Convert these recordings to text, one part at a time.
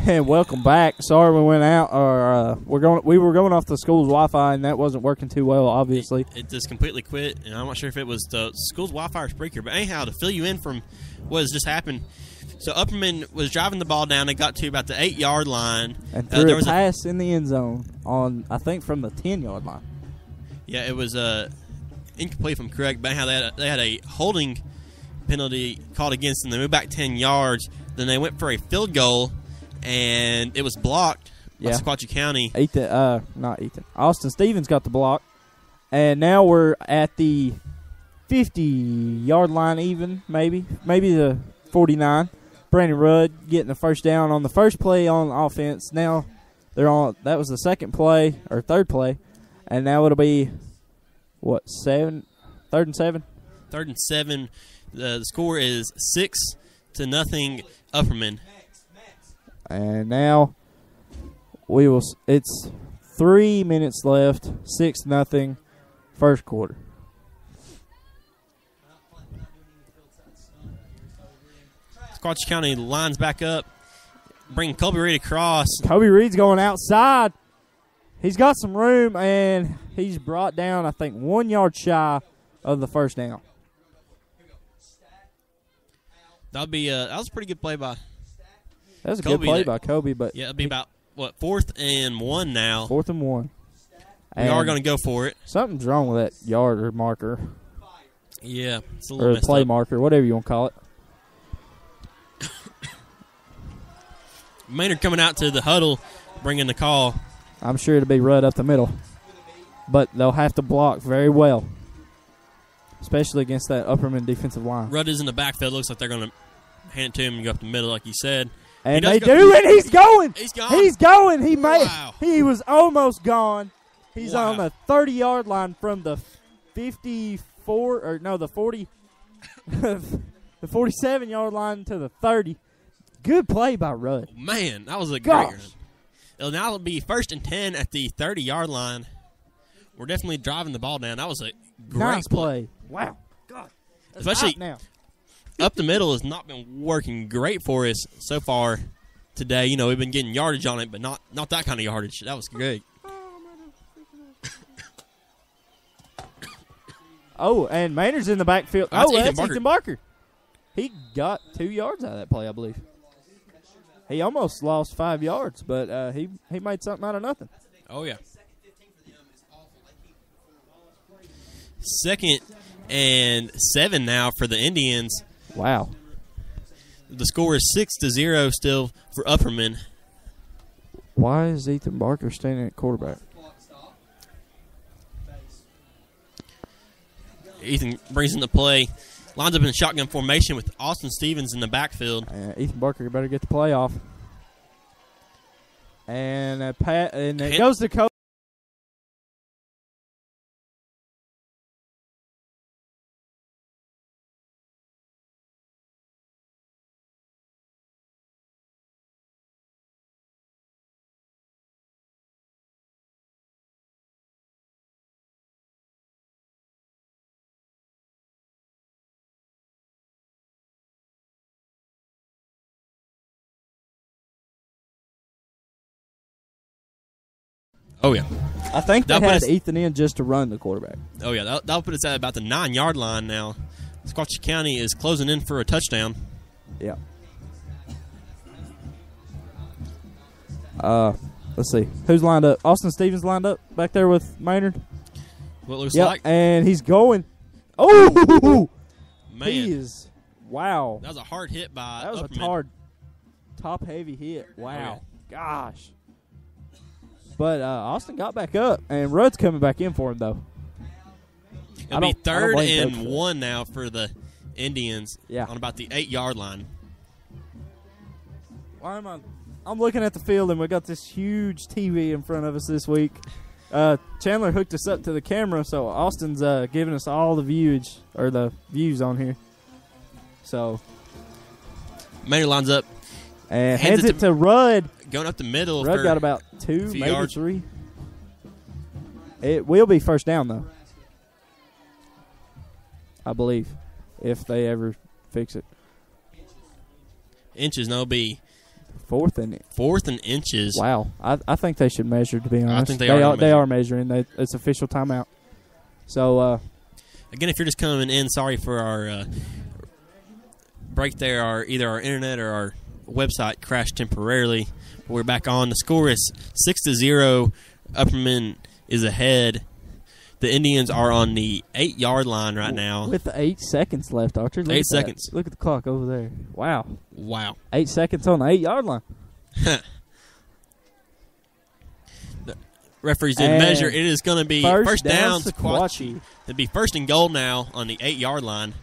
And welcome back. Sorry we went out, or we were going off the school's Wi-Fi, and that wasn't working too well. Obviously, it just completely quit, and I'm not sure if it was the school's Wi-Fi or Spreaker. But anyhow, to fill you in from what has just happened, so Upperman was driving the ball down. They got to about the 8-yard line, and threw a pass in the end zone on, I think, from the 10-yard line. Yeah, it was incomplete, if I'm correct. But anyhow, they had a holding penalty called against them. They moved back 10 yards. Then they went for a field goal, and it was blocked by Sequatchie County. Austin Stevens got the block. And now we're at the 50-yard line even, maybe the 49. Brandon Rudd getting the first down on the first play on offense. Now that was the second play, or third play. And now it'll be, third and 7? Third and 7. The score is 6-0 Upperman. And now it's 3 minutes left, 6-0, first quarter. Sequatchie County lines back up, bringing Kobe Reed across. Kobe Reed's going outside. He's got some room, and he's brought down, I think, 1 yard shy of the first down. That was a pretty good play by That was a good play by Kobe. But yeah, it'll be about, 4th and 1 now. 4th and 1. We are going to go for it. Something's wrong with that yard or marker. Yeah, it's a little or messed play up. marker, whatever you want to call it. Maynard coming out to the huddle, bringing the call. I'm sure it'll be Rudd up the middle. But they'll have to block very well, especially against that Upperman defensive line. Rudd is in the backfield. Looks like they're going to hand it to him and go up the middle, like you said. And they do, and he's going. He's gone. He's going. Wow. He was almost gone. He's Wow. on the 30-yard line from the 54, or no, the 40, the 47-yard line to the 30. Good play by Rudd. Man, that was a great run. It'll now be 1st and 10 at the 30-yard line. We're definitely driving the ball down. That was a great nice play. Wow. God. Especially now. Up the middle has not been working great for us so far today. You know, we've been getting yardage on it, but not that kind of yardage. That was great. Oh, and Maynard's in the backfield. That's Ethan Barker. He got 2 yards out of that play, I believe. He almost lost 5 yards, but he made something out of nothing. Oh, yeah. 2nd and 7 now for the Indians. Wow. The score is 6-0 still for Upperman. Why is Ethan Barker standing at quarterback? Ethan brings in the play. Lines up in shotgun formation with Austin Stevens in the backfield. Ethan Barker better get the play off. And it goes to Kobe. Oh, yeah. I think they That'll had put us- Ethan in just to run the quarterback. Oh, yeah. That'll put us at about the 9-yard line now. Sequatchie County is closing in for a touchdown. Yeah. Let's see. Who's lined up? Austin Stevens lined up back there with Maynard. What it looks Yep, like. and he's going. Oh! Man. He is. Wow. That was a hard hit by That was Upperman. a hard, top-heavy hit. Wow. Oh, Gosh. But Austin got back up, and Rudd's coming back in for him, though. It'll be 3rd blame Coach and for 1 now for the Indians Yeah. on about the 8-yard line. Why am I? I'm looking at the field, and we got this huge TV in front of us this week. Chandler hooked us up to the camera, so Austin's giving us all the views on here. So Maynard lines up. and hands it to Rudd. Going up the middle. Rudd for got about 2, few maybe yards. 3. It will be first down, though. I believe, if they ever fix it. inches, and it'll be Fourth and inches. wow. I think they should measure. To be honest, I think they are measuring. It's official timeout. So again, if you're just coming in, sorry for our break there. Either our internet or our website crashed temporarily. We're back on. The score is 6-0. Upperman is ahead. The Indians are on the 8-yard line right now. With 8 seconds left, Archer. Look 8 seconds. Look at the clock over there. Wow. 8 seconds on the 8-yard line. The referees didn't measure. It is going to be first down Sequatchie. It'll be 1st and goal now on the 8-yard line.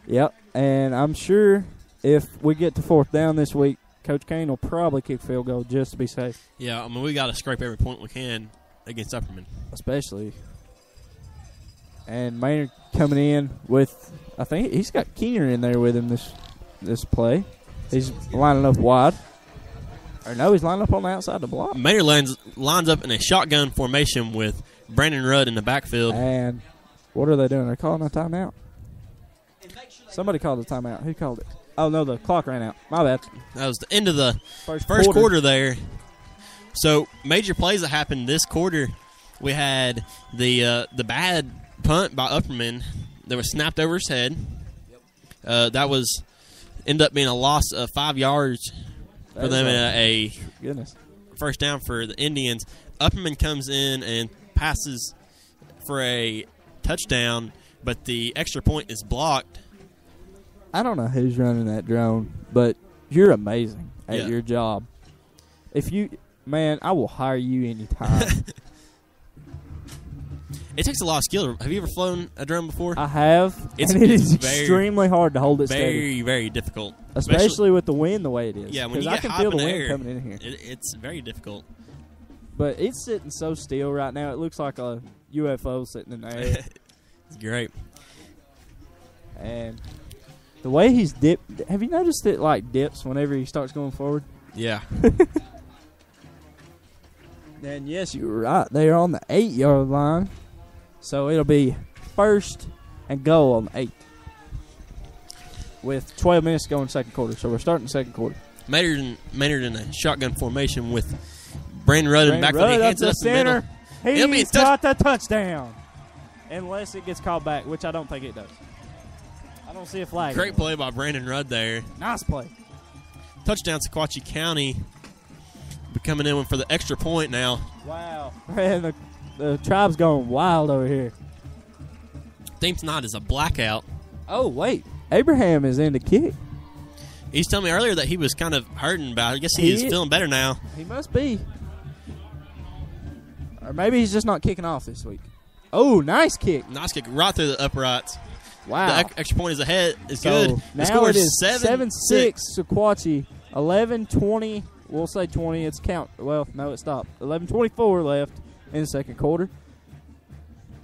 Yep. And I'm sure if we get to 4th down this week, Coach Kane will probably kick field goal just to be safe. Yeah, I mean, we got to scrape every point we can against Upperman. Especially. And Maynard coming in with, I think he's got Keener in there with him this play. He's lining up wide. Or no, he's lining up on the outside of the block. Maynard lines up in a shotgun formation with Brandon Rudd in the backfield. And what are they doing? They're calling a timeout. Somebody called a timeout. Who called it? Oh, no, the clock ran out. My bad. That was the end of the first quarter there. So, major plays that happened this quarter. We had the bad punt by Upperman that was snapped over his head. That was ended up being a loss of 5 yards for them and a first down for the Indians. Upperman comes in and passes for a touchdown, but the extra point is blocked. I don't know who's running that drone, but you're amazing at your job. I will hire you anytime. It takes a lot of skill. Have you ever flown a drone before? I have. It is extremely hard to hold it steady. Very, very difficult. Especially with the wind the way it is. Yeah, when you I get can high feel in the the wind air, coming in here. It's very difficult. But it's sitting so still right now. It looks like a UFO sitting in the air. It's great. And the way he's dipped, have you noticed it like dips whenever he starts going forward? Yeah. And yes, you're right. They are on the 8-yard line. So it'll be 1st and goal on the 8th. With 12 minutes to go in the second quarter. So we're starting the second quarter. Maynard in a shotgun formation with Brandon Rudd in the backfield. He hands it up the center. middle. He's got the touchdown. Unless it gets called back, which I don't think it does. I don't see a flag. Great play by Brandon Rudd there. Nice play. Touchdown Sequatchie County. We're coming in for the extra point now. Wow. Man, the tribe's going wild over here. Theme tonight is a blackout. Oh, wait. Abraham is in the kick. He's telling me earlier that he was kind of hurting, but I guess he is feeling better now. He must be. Or maybe he's just not kicking off this week. Oh, nice kick. Nice kick right through the uprights. Wow. The extra point is ahead. It's so good. Now the score it is 7-6. Sequatchie. 11-20. We'll say 20. It's count. Well, no, it stopped. 11:24 left in the second quarter.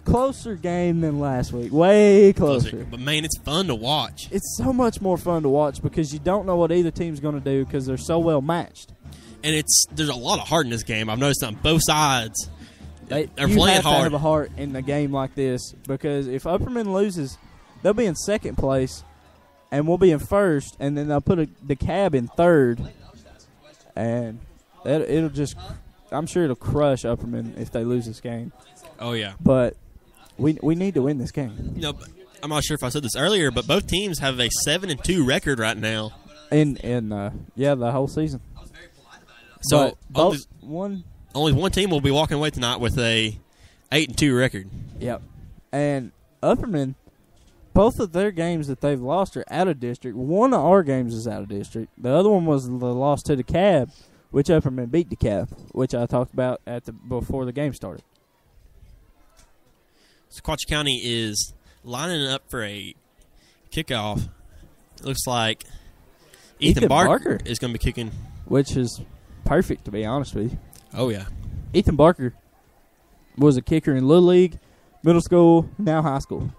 Closer game than last week. Way closer. But, man, it's fun to watch. It's so much more fun to watch because you don't know what either team's going to do because they're so well matched. And there's a lot of heart in this game. I've noticed on both sides. They're playing you have hard. to have a heart in a game like this because if Upperman loses, they'll be in second place and we'll be in first, and then they'll put the cab in third. And it'll just, I'm sure it'll crush Upperman if they lose this game. Oh, yeah. But we need to win this game. You know, I'm not sure if I said this earlier, but both teams have a 7-2 record right now. In the whole season. So only one team will be walking away tonight with a 8-2 record. Yep. And Upperman, both of their games that they've lost are out of district. One of our games is out of district. The other one was the loss to the Cab, which Upperman beat the Cab, which I talked about before the game started. Sequatchie County is lining up for a kickoff. It looks like Ethan Barker is going to be kicking. Which is perfect, to be honest with you. Oh, yeah. Ethan Barker was a kicker in Little League, middle school, now high school.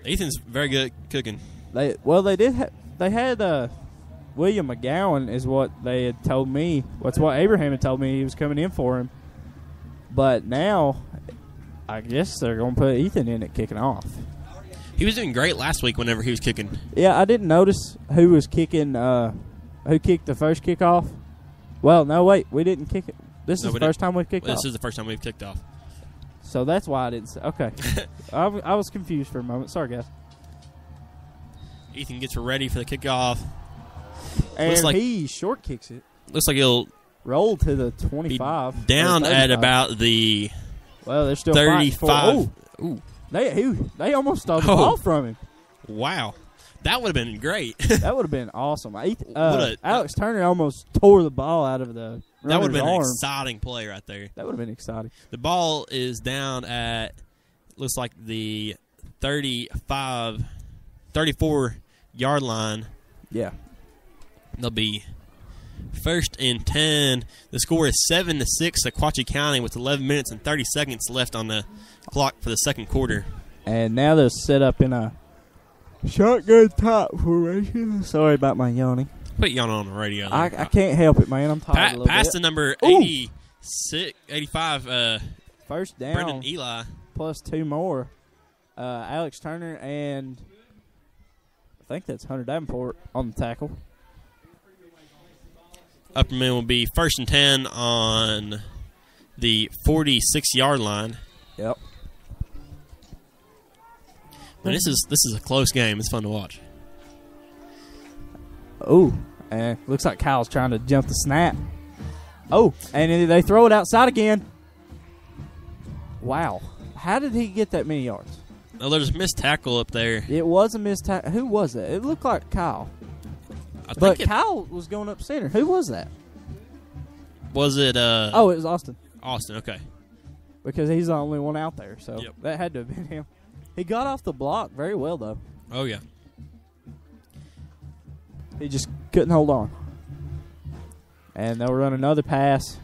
Ethan's very good at cooking. They had William McGowan is what they had told me. That's what Abraham had told me he was coming in for him. But now, I guess they're going to put Ethan in at kicking off. He was doing great last week whenever he was kicking. Yeah, I didn't notice who was kicking Who kicked the first kickoff? Well, no, wait. We didn't kick it. This is the first time we've kicked off. This is the first time we've kicked off. So that's why I didn't say. Okay. I was confused for a moment. Sorry, guys. Ethan gets ready for the kickoff. And he short kicks it. Looks like he'll roll to the 25. Down at about the well, they're still 35. Ooh. They almost stole the ball from him. Wow. That would have been great. That would have been awesome. Alex Turner almost tore the ball out of the that would have been arm. an exciting play right there. That would have been exciting. The ball is down at, looks like the 34-yard line. Yeah. They'll be first and 10. The score is 7-6 Sequatchie County with 11 minutes and 30 seconds left on the clock for the second quarter. And now they're set up in a shotgun top formation. Sorry about my yawning. Put yawning on the radio. I can't help it, man. I'm tired a little Pass bit. the number 85. First down. Brendan Eli. Plus 2 more. Alex Turner and I think that's Hunter Davenport on the tackle. Upperman will be first and 10 on the 46-yard line. Yep. And this is a close game. It's fun to watch. Oh, and looks like Kyle's trying to jump the snap. Oh, and they throw it outside again. Wow. How did he get that many yards? Oh, there's a missed tackle up there. It was a missed tackle. Who was it? It looked like Kyle. But Kyle was going up center. Who was that? Was it? It was Austin. Austin, okay. Because he's the only one out there, so that had to have been him. He got off the block very well, though. Oh, yeah. He just couldn't hold on. And they'll run another pass.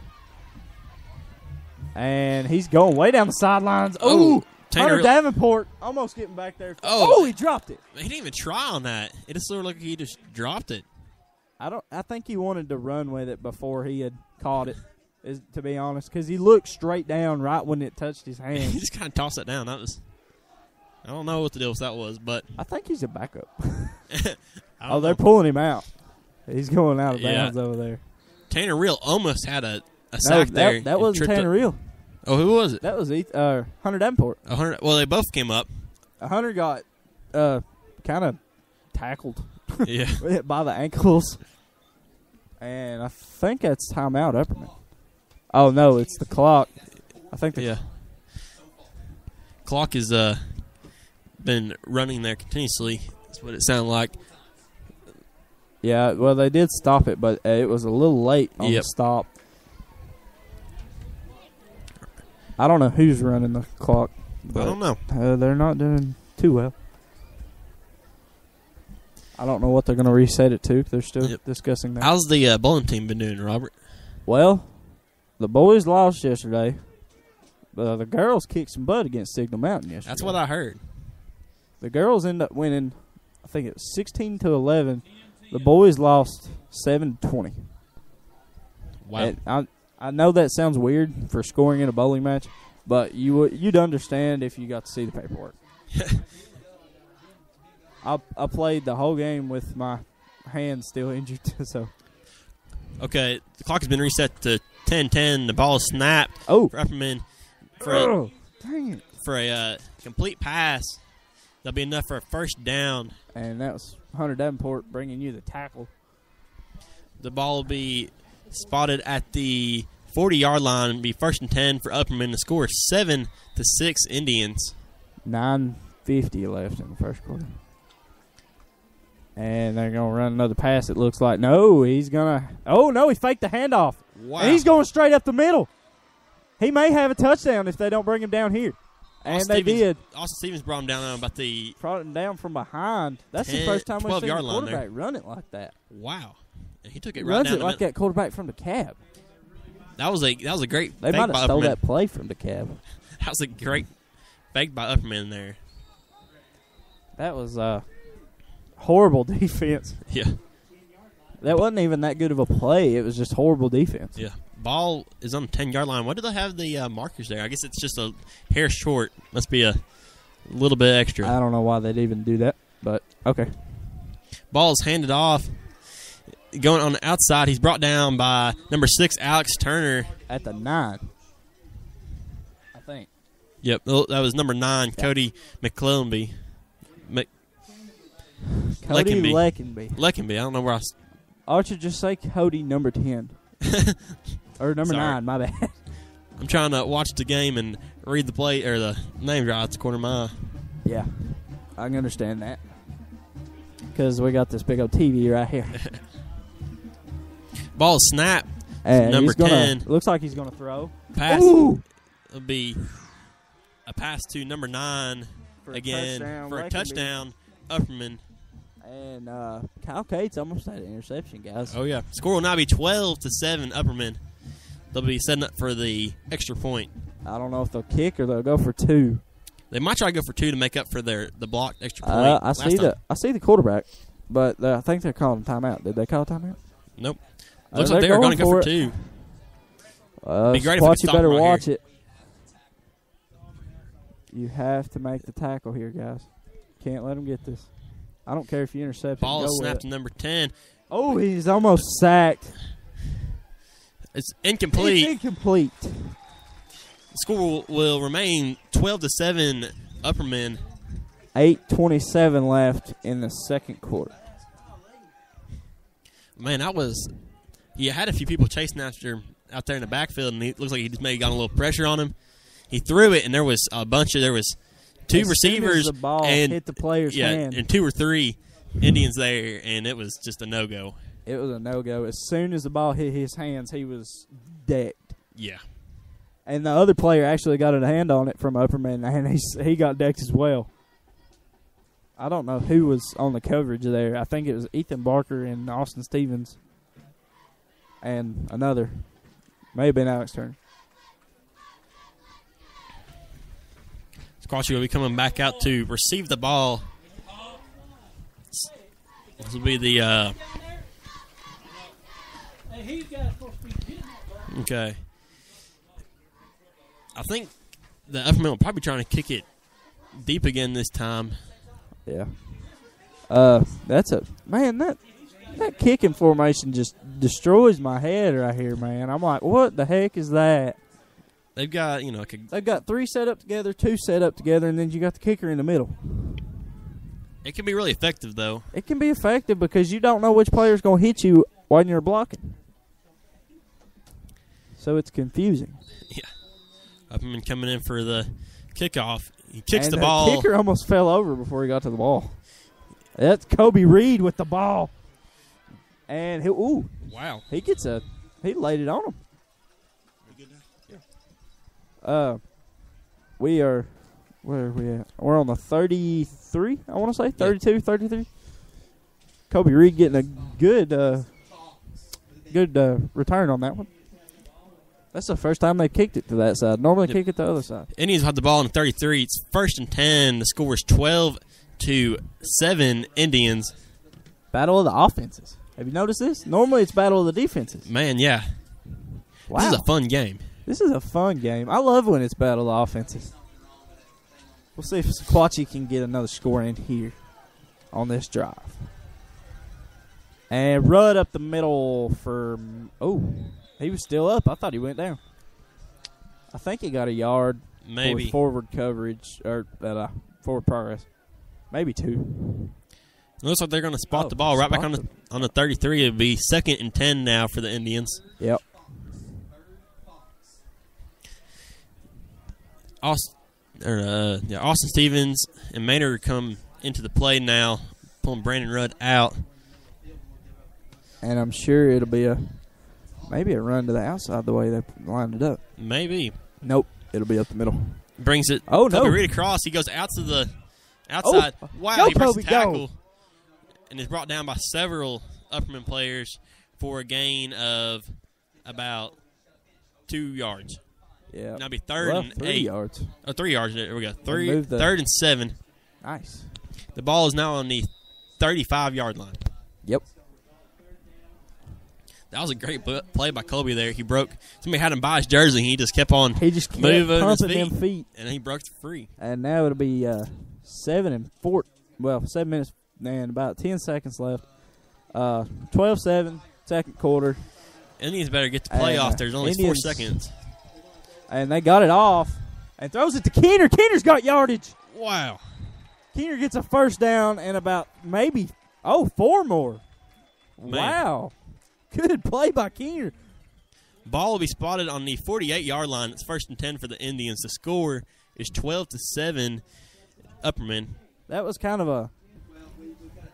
And he's going way down the sidelines. Oh, Hunter Davenport almost getting back there. Oh, he dropped it. He didn't even try on that. It just looked like he just dropped it. I think he wanted to run with it before he had caught it, to be honest, because he looked straight down right when it touched his hand. He just kind of tossed it down. I don't know what the deal with that was, but I think he's a backup. They're pulling him out. He's going out of bounds over there. Tanner Reel almost had a sack there. That wasn't Tanner Reel. Oh, who was it? That was Hunter Davenport. Well, they both came up. Hunter got kind of tackled Yeah. by the ankles. And I think that's timeout, Upperman. Oh, no, it's the clock. I think clock has been running there continuously. That's what it sounded like. Yeah, well, they did stop it, but it was a little late on the stop. I don't know who's running the clock. I don't know. They're not doing too well. I don't know what they're going to reset it to. They're still discussing that. How's the bowling team been doing, Robert? Well, the boys lost yesterday. The girls kicked some butt against Signal Mountain yesterday. That's what I heard. The girls ended up winning, I think it was 16-11. The boys lost 7-20. Wow. And I know that sounds weird for scoring in a bowling match, but you'd understand if you got to see the paperwork. I played the whole game with my hand still injured. So, okay, the clock has been reset to 10-10. The ball is snapped. Oh, for Upperman dang it! For a complete pass. That'll be enough for a first down. And that was Hunter Davenport bringing you the tackle. The ball will be spotted at the 40-yard line and be first and 10 for Upperman. The score is 7-6 Indians. 9:50 left in the first quarter. And they're going to run another pass, it looks like. No, he's going to... Oh, no, he faked the handoff. Wow. And he's going straight up the middle. He may have a touchdown if they don't bring him down here. And they did. Austin Stevens brought him down about the... Brought him down from behind. That's the first time we've seen a quarterback run it like that. Wow. And he took it he right runs down it like that quarterback from the cab. That was a great They might have stole that play from the cab. That was a great fake by Upperman there. That was horrible defense. Yeah. That wasn't even that good of a play. It was just horrible defense. Yeah. Ball is on the 10-yard line. Why do they have the markers there? I guess it's just a hair short. Must be a little bit extra. I don't know why they'd even do that, but okay. Ball is handed off. going on the outside. He's brought down by number 6, Alex Turner. At the 9, I think. Yep, that was number 9, Cody McClellanby. Cody Leckenby. Leckenby. I don't know where I. Archer, just say Cody number 10. Or number 9, my bad. I'm trying to watch the game and read the play or the name right. It's a corner of my eye. Yeah, I can understand that. Because we got this big old TV right here. Ball snap. And number 10. Looks like he's going to throw. Pass. Ooh. It'll be a pass to number 9 for a touchdown. Upperman. And Kyle Cates almost had an interception, guys. Oh, yeah. Score will now be 12-7, Upperman. They'll be setting up for the extra point. I don't know if they'll kick or they'll go for 2. They might try to go for 2 to make up for the blocked extra point. I see the quarterback, but I think they're calling timeout. Did they call timeout? Nope. Looks like they're going to go for 2. Be great if you better watch it. You have to make the tackle here, guys. Can't let them get this. I don't care if you intercept. Ball is snapped to number 10. Oh, he's almost sacked. It's incomplete. It's incomplete. The score will remain 12-7, Upperman. 8:27 left in the second quarter. Man, you had a few people chasing after him out there in the backfield, and it looks like he just maybe got a little pressure on him. He threw it, and there was 2 receivers. The ball and hit the player's hand. And 2 or 3 Indians there, and it was just a no-go. It was a no-go. As soon as the ball hit his hands, he was decked. Yeah. And the other player actually got a hand on it from Upperman, and he got decked as well. I don't know who was on the coverage there. I think it was Ethan Barker and Austin Stevens and another. May have been Alex Turner. Squatchy will be coming back out to receive the ball. This will be the... Okay. I think the Upperman will probably be trying to kick it deep again this time. Yeah. That's that kicking formation just destroys my head right here, man. I'm like, what the heck is that? They've got, they've got 3 set up together, 2 set up together, and then you got the kicker in the middle. It can be really effective, though. It can be effective because you don't know which player's going to hit you when you're blocking. So it's confusing. Yeah. Upperman coming in for the kickoff. He kicks the ball. The kicker almost fell over before he got to the ball. That's Kobe Reed with the ball. And wow. He laid it on him. Where are we at? We're on the 33, I want to say. 32, 33. Kobe Reed getting a good return on that one. That's the first time they kicked it to that side. Normally kick it to the other side. Indians had the ball on the 33. It's 1st and 10. The score is 12-7 Indians. Battle of the offenses. Have you noticed this? Normally it's battle of the defenses. Man, yeah. Wow. This is a fun game. This is a fun game. I love when it's battle of offenses. We'll see if Sequatchie can get another score in here on this drive. And Rudd up the middle for... Oh, he was still up. I thought he went down. I think he got a yard. Maybe. For forward coverage or forward progress. Maybe 2. It looks like they're going to spot the ball right back on the 33. It'll be 2nd and 10 now for the Indians. Yep. Austin Stevens and Maynard come into the play now, pulling Brandon Rudd out. And I'm sure it'll be maybe a run to the outside the way they lined it up. Maybe. Nope. It'll be up the middle. Brings it. Oh, no. Kobe Reed across. He goes out to the outside. Oh, wow, he breaks the tackle. Go. And is brought down by several Upperman players for a gain of about 2 yards. Yeah. Now it'll be 3rd and 3 8. yards. Oh, 3 yards. There we go. 3rd and 7. Nice. The ball is now on the 35-yard line. Yep. That was a great play by Colby there. He broke. Somebody had him by his jersey. And he just kept on moving pumping his feet. And he broke free. And now it'll be 7 minutes and about 10 seconds left. 12-7, second quarter. Indians better get the playoff. And, There's only 4 seconds. And they got it off and throws it to Keener. Keener's got yardage. Wow. Keener gets a first down and about maybe, 4 more. Man. Wow. Good play by Keener. Ball will be spotted on the 48-yard line. It's 1st and 10 for the Indians. The score is 12-7, Upperman. That was kind of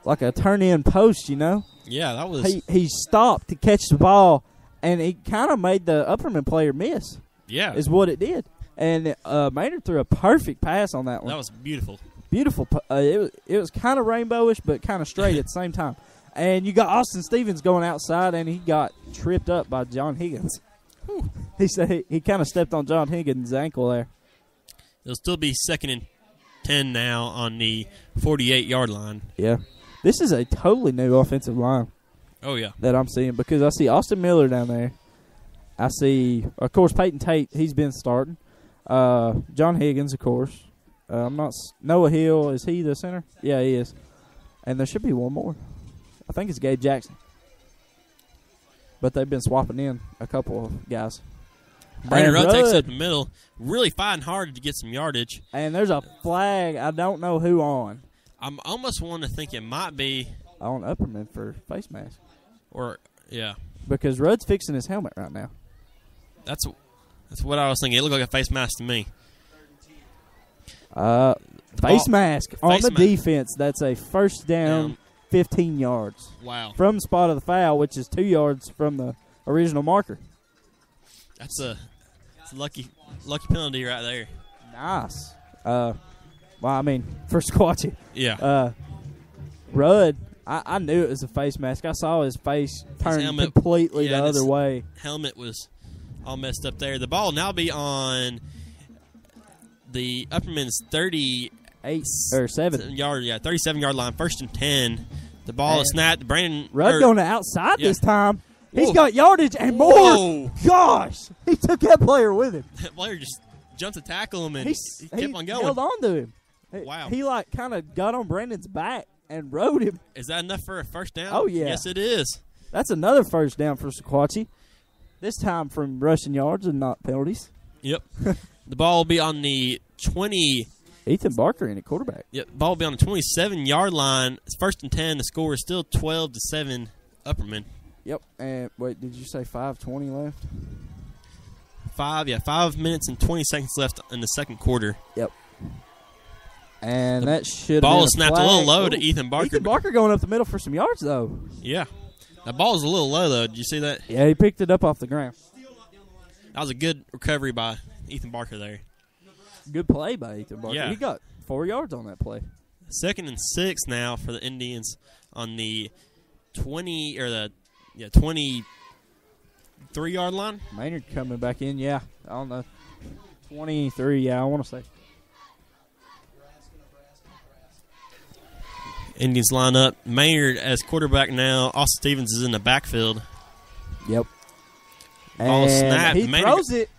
like a turn-in post, you know? Yeah, that was. He stopped to catch the ball, and he kind of made the Upperman player miss. Yeah. Is what it did. And Maynard threw a perfect pass on that one. That was beautiful. Beautiful. It was kind of rainbowish, but kind of straight at the same time. And you got Austin Stevens going outside, and he got tripped up by John Higgins. Whew. He said he kind of stepped on John Higgins' ankle there. It'll still be 2nd and 10 now on the 48-yard line. Yeah. This is a totally new offensive line. Oh, yeah. That I'm seeing because I see Austin Miller down there. I see, of course, Peyton Tate. He's been starting. John Higgins, of course. Noah Hill. Is he the center? Yeah, he is. And there should be one more. I think it's Gabe Jackson. But they've been swapping in a couple of guys. Brandon Rudd takes up the middle, really fighting hard to get some yardage. And there's a flag. I don't know who on. I'm almost wanting to think it might be on Upperman for face mask. Or, yeah. Because Rudd's fixing his helmet right now. That's what I was thinking. It looked like a face mask to me. Face mask on the defense. That's a first down, 15 yards. Wow. From the spot of the foul, which is 2 yards from the original marker. That's a lucky penalty right there. Nice. Well, I mean, for Squatchy. Yeah. Rudd, I knew it was a face mask. I saw his face turn completely the other way. Helmet was all messed up there. The ball will now be on the Upperman's 37-yard line, 1st and 10. The ball is snapped. Brandon Rudd going to outside this time. Whoa. He's got yardage and more. Whoa. Gosh, he took that player with him. That player just jumped to tackle him and he kept on going. Held on to him. Wow. He kind of got on Brandon's back and rode him. Is that enough for a first down? Oh, yeah. Yes, it is. That's another first down for Sequatchie. This time from rushing yards and not penalties. Yep. The ball will be on the 20. Ethan Barker in at quarterback. Yep. Ball will be on the 27-yard line. It's 1st and 10. The score is still 12-7 Upperman. Yep. And wait, did you say 5:20 left? 5 minutes and 20 seconds left in the second quarter. Yep. And that should ball is snapped a little low to Ethan Barker. Ethan Barker going up the middle for some yards, though. Yeah. That ball is a little low, though. Did you see that? Yeah, he picked it up off the ground. That was a good recovery by Ethan Barker there. Good play by Ethan Barker. Yeah. He got 4 yards on that play. 2nd and 6 now for the Indians on the 23-yard line. Maynard coming back in, yeah. On the 23, yeah, I want to say. Indians line up. Maynard as quarterback now. Austin Stevens is in the backfield. Yep. Ball snapped. He throws it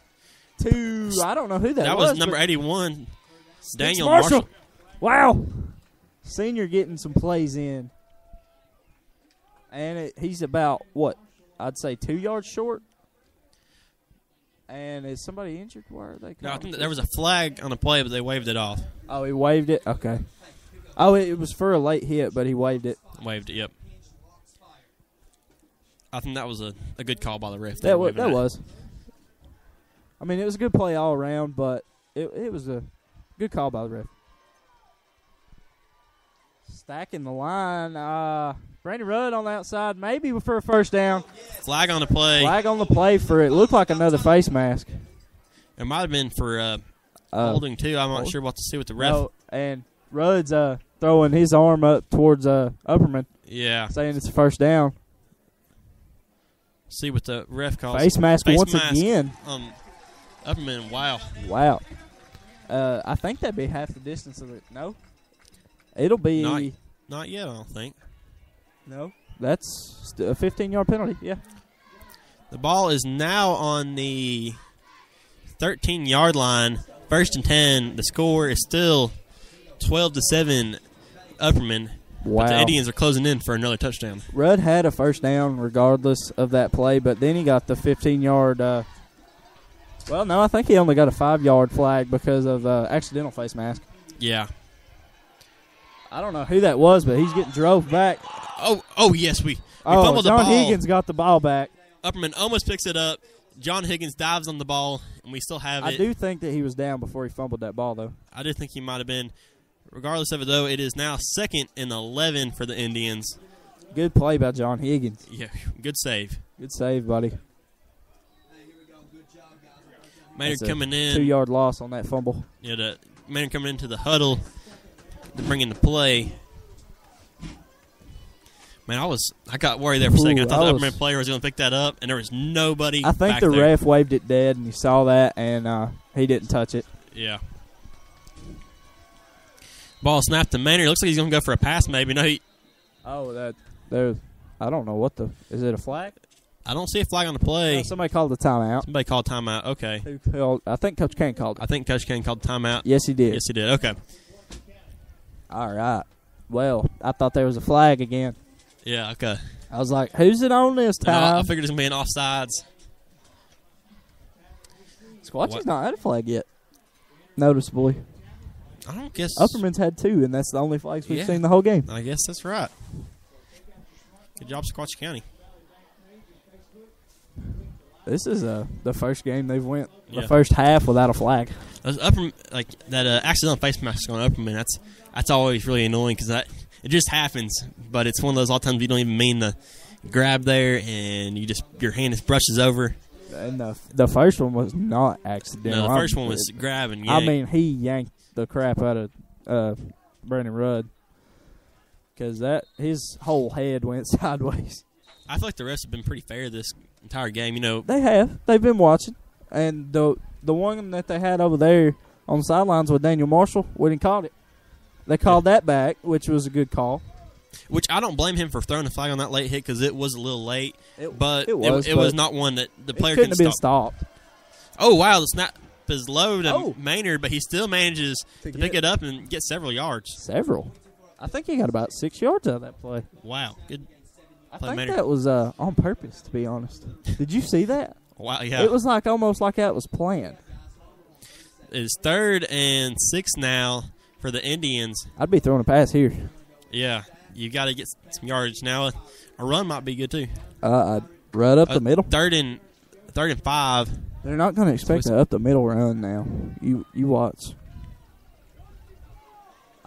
to, I don't know who that was. That was number 81, Daniel Marshall. Wow. Senior getting some plays in. And he's about, I'd say 2 yards short. And is somebody injured? Where are they? No, I think there was a flag on the play, but they waved it off. Oh, he waved it? Okay. Oh, it was for a late hit, but he waved it. Waved it, yep. I think that was a good call by the ref. That was. I mean, it was a good play all around, but it was a good call by the ref. Stacking the line. Brandon Rudd on the outside, maybe for a first down. Flag on the play. Flag on the play for it. Looked like another face mask. It might have been for holding, too. I'm not sure what to see with the ref. No, and Rudd's throwing his arm up towards Upperman. Yeah. Saying it's a first down. See what the ref calls. Face mask once again. Upperman, wow. Wow. I think that'd be half the distance of it. No? It'll be... Not yet, I don't think. No. That's a 15-yard penalty, yeah. The ball is now on the 13-yard line. 1st and 10. The score is still 12-7 Upperman. Wow. But the Indians are closing in for another touchdown. Rudd had a first down regardless of that play, but then he got the 15-yard. Well, no, I think he only got a 5-yard flag because of accidental face mask. Yeah. I don't know who that was, but he's getting drove back. Oh yes, we fumbled the ball. John Higgins got the ball back. Upperman almost picks it up. John Higgins dives on the ball, and we still have it. I do think that he was down before he fumbled that ball, though. I do think he might have been. Regardless of it, though, it is now 2nd and 11 for the Indians. Good play by John Higgins. Yeah, good save. Good save, buddy. Maynard coming in. 2-yard loss on that fumble. Yeah, Maynard coming into the huddle to bring in the play. Man, I got worried there for a second. I thought the Upperman player was going to pick that up, and there was nobody. I think the ref waved it dead, and he saw that, and he didn't touch it. Yeah. Ball snapped to Maynard. Looks like he's going to go for a pass, maybe. No, I don't know what is it a flag? I don't see a flag on the play. No, somebody called the timeout. Somebody called timeout. Okay. I think Coach Kane called it. I think Coach Kane called timeout. Yes, he did. Yes, he did. Okay. All right. Well, I thought there was a flag again. Yeah, okay. I was like, who's it on this time? I figured it was going to be an offsides. Squatchy's not had a flag yet. Noticeably. I don't guess. Upperman's had 2, and that's the only flags we've seen the whole game. I guess that's right. Good job, Squatchy County. This is the first game they've went the first half without a flag. That accidental face mask on Upperman. That's always really annoying because it just happens. But it's one of those all times you don't even mean to grab there, and your hand just brushes over. And the first one was not accidental. No, the first one was grab and yank. I mean, he yanked the crap out of Brandon Rudd because his whole head went sideways. I feel like the refs have been pretty fair this entire game. They have. They've been watching, and the one that they had over there on the sidelines with Daniel Marshall, we didn't call it. They called that back, which was a good call. Which I don't blame him for throwing the flag on that late hit because it was a little late. It was not one that the player couldn't have been stopped. Oh wow, the snap is low to Maynard, but he still manages to pick it up and get several yards. Several. I think he got about 6 yards out of that play. Wow, good. I think that was on purpose, to be honest. Did you see that? Wow, yeah. It was almost like that was planned. It's 3rd and 6 now for the Indians. I'd be throwing a pass here. Yeah, you got to get some yardage now. A run might be good too. Right up the middle. 3rd and 5. They're not going to expect an up the middle run now. You watch.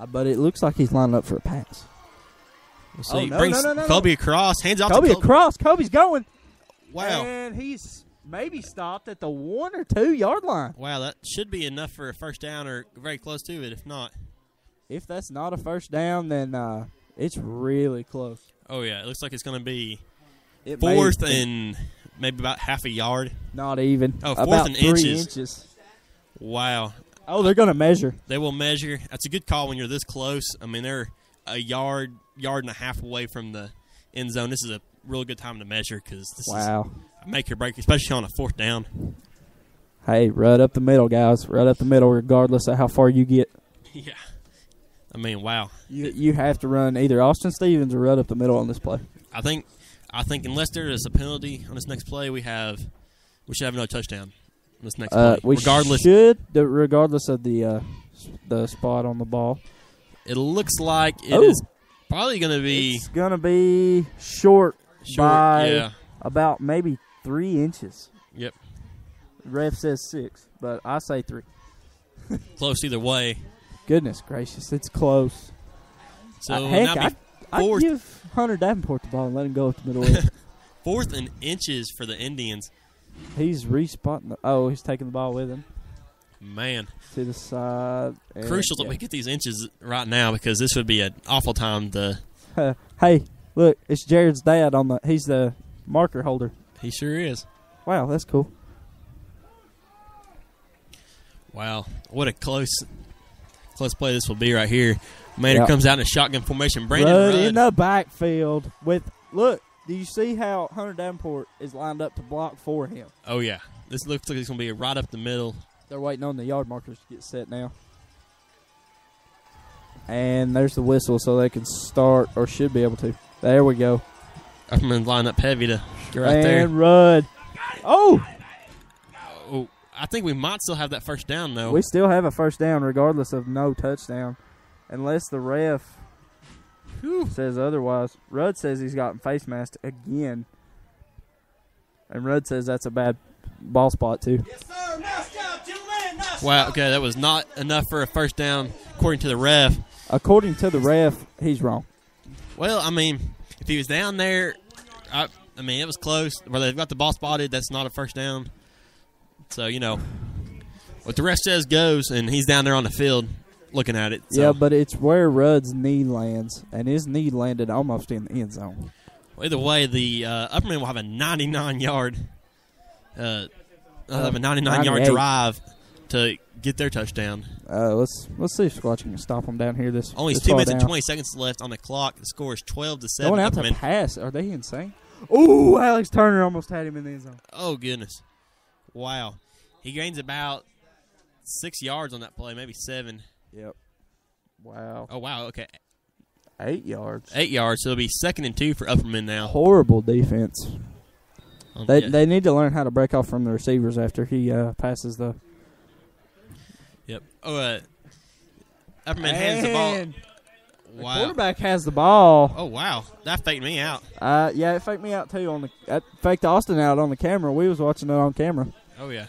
But it looks like he's lining up for a pass. We'll see. Brings Kobe across. Hands off Kobe to Kobe. across. Kobe's going. Wow. And he's maybe stopped at the 1 or 2 yard line. Wow, that should be enough for a first down or very close to it, if not. If that's not a first down, then it's really close. Oh, yeah. It looks like it's going to be 4th and maybe about half a yard. Not even. Oh, 4th about and 3 inches. Wow. Oh, they're going to measure. They will measure. That's a good call when you're this close. I mean, they're a yard and a half away from the end zone. This is a real good time to measure because this is a make or break, especially on a 4th down. Hey, right up the middle, guys. Right up the middle, regardless of how far you get. Yeah. I mean, wow. You have to run either Austin Stevens or right up the middle on this play. I think unless there is a penalty on this next play, we should have no touchdown on this next play. Regardless of the spot on the ball. It looks like it is probably going to be. It's going to be short by about maybe 3 inches. Yep. The ref says 6, but I say 3. Close either way. Goodness gracious, it's close. So I'd give Hunter Davenport the ball and let him go up the middle of it. 4th and inches for the Indians. He's respotting. He's taking the ball with him. Man. To the side. Crucial that we get these inches right now because this would be an awful time to. Hey, look, it's Jared's dad he's the marker holder. He sure is. Wow, that's cool. Wow, what a close play this will be right here. Maynard comes out in a shotgun formation. Brandon Rudd in the backfield look. Do you see how Hunter Davenport is lined up to block for him? Oh yeah, this looks like it's going to be right up the middle. They're waiting on the yard markers to get set now. And there's the whistle, so they can start, or should be able to. There we go. Upperman's lined up heavy to get right there. And Rudd. Oh! Oh, I think we might still have that first down, though. We still have a first down regardless of no touchdown. Unless the ref says otherwise. Rudd says he's gotten face masked again. And Rudd says that's a bad ball spot, too. Yes, sir. Nice job, gentlemen. Nice Wow, job. okay, that was not enough for a first down, according to the ref. According to the ref, he's wrong. Well, I mean, if he was down there, I mean, it was close. Where they've got the ball spotted, that's not a first down. So, you know, what the ref says goes, and he's down there on the field looking at it. So. Yeah, but it's where Rudd's knee lands, and his knee landed almost in the end zone. Well, either way, the Upperman will have a 99-yard, have a 99-yard drive to get their touchdown. Let's see if Squatch can stop them down here. Only this 2 far minutes and down. 20 seconds left on the clock. The score is 12-7. Going out Upperman. to pass. Are they insane? Ooh, Alex Turner almost had him in the end zone. Oh, goodness. Wow. He gains about 6 yards on that play, maybe 7. Yep. Wow. Oh, wow, okay. 8 yards. 8 yards, so it'll be 2nd and 2 for Upperman now. Horrible defense. Yeah. They need to learn how to break off from the receivers after he passes the. Yep. Oh, Upperman hands the ball. The Wow. quarterback has the ball. Oh, wow. That faked me out. Yeah, it faked me out too. It faked Austin out on the camera. We was watching it on camera. Oh, yeah.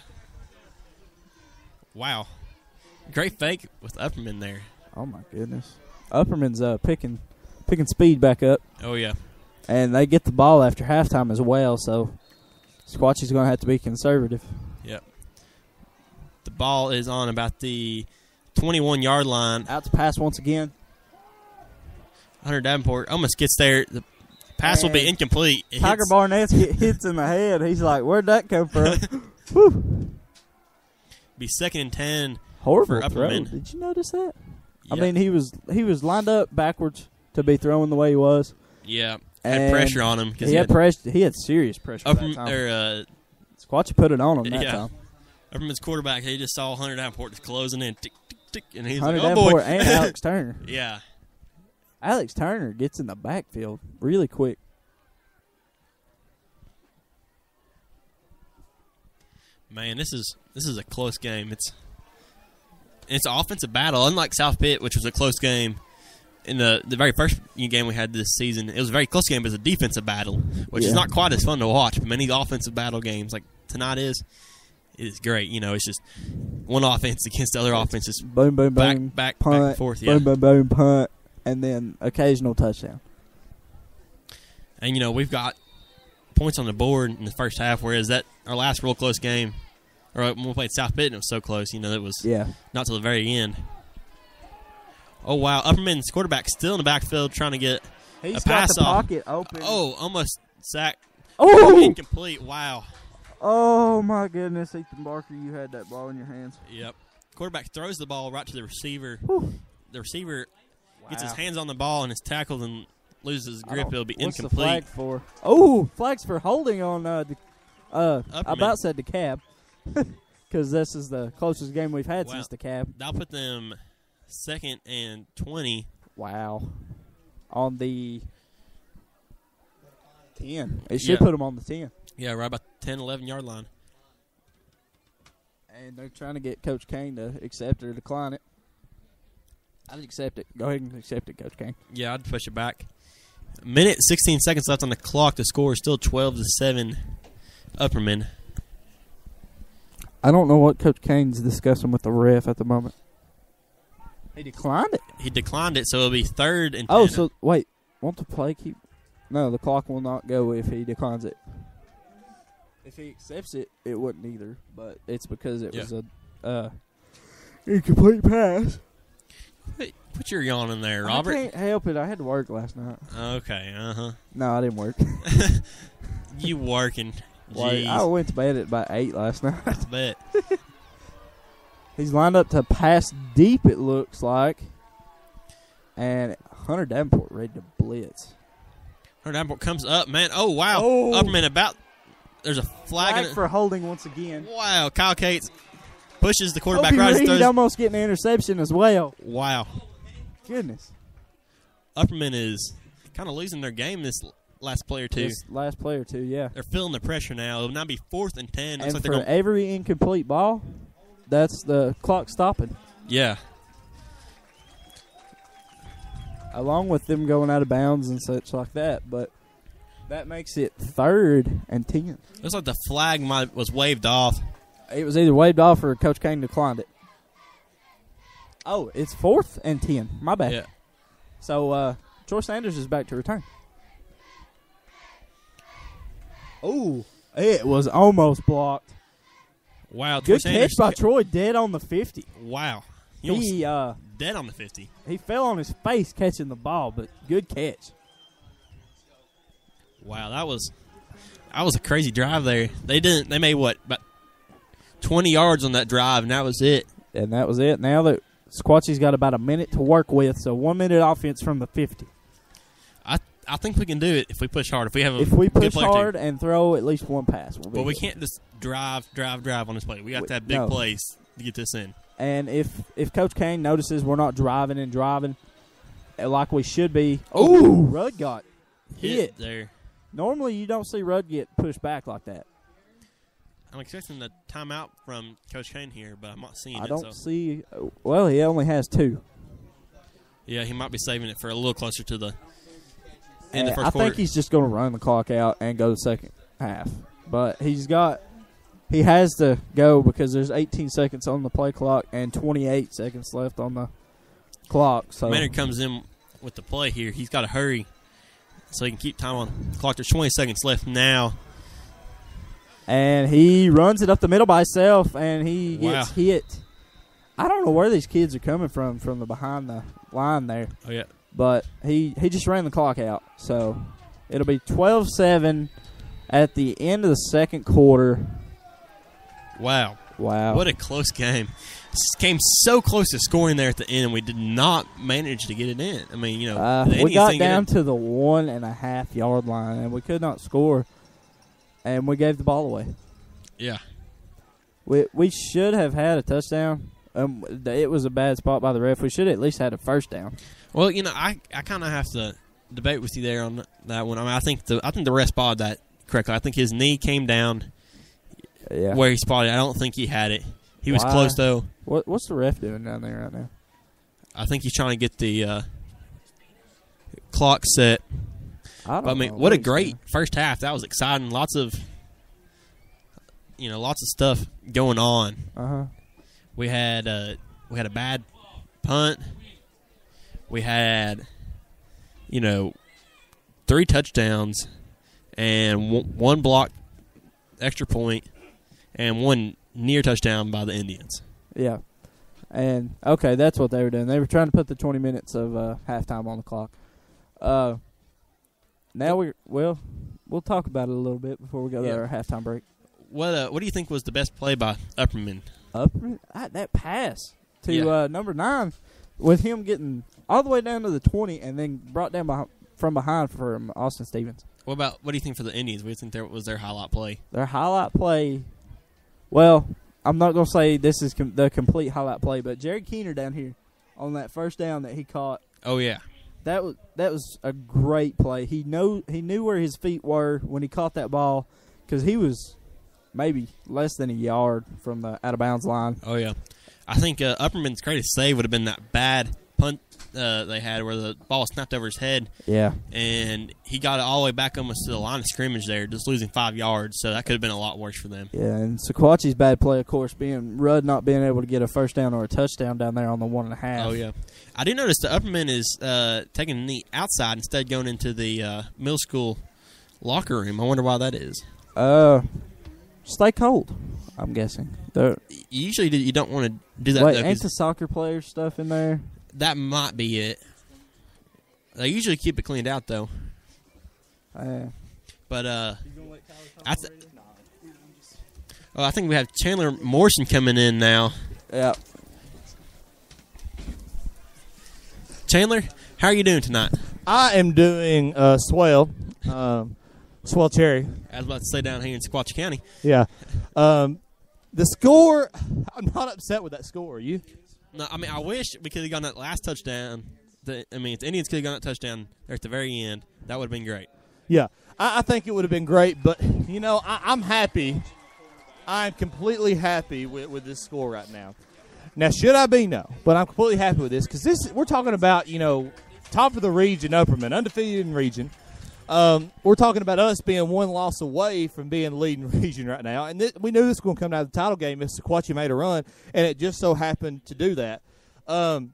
Wow. Great fake with Upperman there. Oh my goodness. Upperman's picking speed back up, Oh, yeah. and they get the ball after halftime as well. So Squatchy's going to have to be conservative. Yep. The ball is on about the 21-yard line. Out to pass once again. Hunter Davenport almost gets there. The pass will be And incomplete. It Tiger hits- Barnett hits in the head. He's like, "Where'd that come from?" Whew. Be 2nd and 10. Horrible For throw. Upperman. Did you notice that? I Yeah. mean, he was lined up backwards to be throwing the way he was. Yeah. And Had pressure on him. He had pressure. He had serious pressure that time. Squatchy put it on him that yeah. time. Upperman's quarterback, he just saw Hunter Davenport just closing in. Tick, tick, tick, and he's Hunter like, oh, boy. Davenport and Alex Turner. Yeah. Alex Turner gets in the backfield really quick. Man, this is a close game. It's an offensive battle. Unlike South Pitt, which was a close game in the very first game we had this season, it was a very close game. It was a defensive battle, which is not quite as fun to watch. But many offensive battle games like tonight is great. You know, it's just one offense against the other offense. Just Boom, boom, boom. back punt, and forth. Yeah. Boom, boom, boom, punt, and then occasional touchdown. And, you know, we've got points on the board in the first half, whereas that our last real close game, or when we played South Pitt, and it was so close, you know, it was not till the very end. Oh, wow. Upperman's quarterback still in the backfield trying to get He's a pass got the off. pocket open. Oh, almost sacked. Oh! Incomplete. Wow. Oh, my goodness. Ethan Barker, you had that ball in your hands. Yep. Quarterback throws the ball right to the receiver. Whew. The receiver gets his Wow. hands on the ball and is tackled and loses his grip. It'll be What's incomplete. the flag for? Oh, flags for holding on I Upperman. about said the cab. Because this is the closest game we've had Wow. since the cab. That'll put them 2nd and 20. Wow. On the 10. It should Yeah. put them on the 10. Yeah, right about the 10, 11-yard line. And they're trying to get Coach Kane to accept or decline it. I'd accept it. Go ahead and accept it, Coach Kane. Yeah, I'd push it back. Minute 16 seconds left on the clock. The score is still 12-7 Upperman. I don't know what Coach Kane's discussing with the ref at the moment. He declined it. He declined it, so it'll be 3rd and 10. Oh, so wait. Won't the play keep? No, the clock will not go if he declines it. If he accepts it, it wouldn't either. But it's because it was a incomplete pass. Put your yawn in there, Robert. I can't help it. I had to work last night. Okay, No, I didn't work. You working. Like, Jeez. I went to bed at about 8 last night. I bet. He's lined up to pass deep, it looks like. And Hunter Davenport ready to blitz. Hunter Davenport comes up, man. Oh, wow. Oh. Upperman about. There's a flag. Flag for holding once again. Wow. Kyle Cates pushes the quarterback Opie right as Reed throws. almost getting an interception as well. Wow. goodness. Upperman is kind of losing their game this last play or two. This last play or two, yeah. They're feeling the pressure now. It'll now be 4th and 10. Looks And like for they're going. every incomplete ball, that's the clock stopping. Yeah. Along with them going out of bounds and such like that. But that makes it 3rd and 10. Looks like the flag was waved off. It was either waved off or Coach Kane declined it. Oh, it's 4th and 10. My bad. Yeah. So, Troy Sanders is back to return. Oh, it was almost blocked. Wow. Troy Good Sanders catch by Troy, dead on the 50. Wow. He He almost dead on the 50. he fell on his face catching the ball, but good catch. Wow, that was a crazy drive there. They made what, about 20 yards on that drive, and that was it. And that was it. Now that Squatchy's got about a minute to work with, so 1 minute offense from the 50. I think we can do it if we push hard. If we have a If we good push player hard team. and throw at least one pass, we'll be But we good. can't just drive on this play. We got to have big No. plays to get this in. And if Coach Kane notices we're not driving like we should be, Rudd got hit. There. Normally you don't see Rudd get pushed back like that. I'm expecting the timeout from Coach Kane here, but I'm not seeing I it. don't see. Well, he only has 2. Yeah, he might be saving it for a little closer to the end And of the first I quarter. think he's just going to run the clock out and go to second half. But he has to go because there's 18 seconds on the play clock and 28 seconds left on the clock. So Maynard comes in with the play here. He's got to hurry so he can keep time on the clock. There's 20 seconds left now. And he runs it up the middle by himself, and he gets Wow. hit. I don't know where these kids are coming from the behind the line there. Oh, yeah. But he just ran the clock out. So it'll be 12-7 at the end of the second quarter. Wow. Wow. What a close game. Came so close to scoring there at the end, and we did not manage to get it in. I mean, the we Indians got didn't get down it. to the 1.5 yard line, and we could not score. And we gave the ball away. Yeah. We should have had a touchdown. It was a bad spot by the ref. We should have at least had a first down. Well, I kind of have to debate with you there on that one. I mean, I think the ref spotted that correctly. I think his knee came down Yeah. where he spotted it. I don't think he had it. He was Why? close, though. What's the ref doing down there right now? I think he's trying to get the clock set. I don't But, I mean, know what a he's great doing. first half. That was exciting. Lots of stuff going on. Uh-huh. We had a bad punt. We had 3 touchdowns and one block extra point and one near touchdown by the Indians. Yeah. And, okay, that's what they were doing. They were trying to put the 20 minutes of halftime on the clock. Now we'll talk about it a little bit before we go to Yeah. our halftime break. What do you think was the best play by Upperman? That pass to Yeah. number 9 with him getting all the way down to the 20 and then brought down from behind from Austin Stevens. What do you think for the Indians? What do you think was their highlight play? Their highlight play, well, I'm not going to say this is the complete highlight play, but Jared Keener down here on that first down that he caught, Oh yeah, that was a great play. He knew where his feet were when he caught that ball because he was maybe less than a yard from the out of bounds line. oh yeah. I think Upperman's greatest save would have been that bad punt they had where the ball snapped over his head. Yeah. And he got it all the way back almost to the line of scrimmage there, just losing 5 yards. So that could have been a lot worse for them. Yeah, and Sequatchie's bad play, of course, being Rudd not being able to get a first down or a touchdown down there on the 1.5. Oh, yeah. I do notice the Upperman is taking the outside instead of going into the middle school locker room. I wonder why that is. Stay cold, I'm guessing. Usually you don't want to do that. Wait, though, 'cause ain't the soccer player stuff in there? that might be it. They usually keep it cleaned out, though. But I think we have Chandler Morrison coming in now. Yeah. Chandler, how are you doing tonight? I am doing swell. Swell cherry. I was about to say down here in Sequatchie County. Yeah. The score, I'm not upset with that score. Are you? No, I mean, I wish we could have gotten that last touchdown if the Indians could have gone that touchdown there at the very end, that would have been great. Yeah, I think it would have been great, but, I'm happy. I'm completely happy with this score right now. Now, should I be? No, but I'm completely happy with this because we're talking about, top of the region, Upperman, undefeated in region. We're talking about us being one loss away from being the leading region right now, and we knew this was going to come down to the title game if Sequatchie made a run, and it just so happened to do that. So,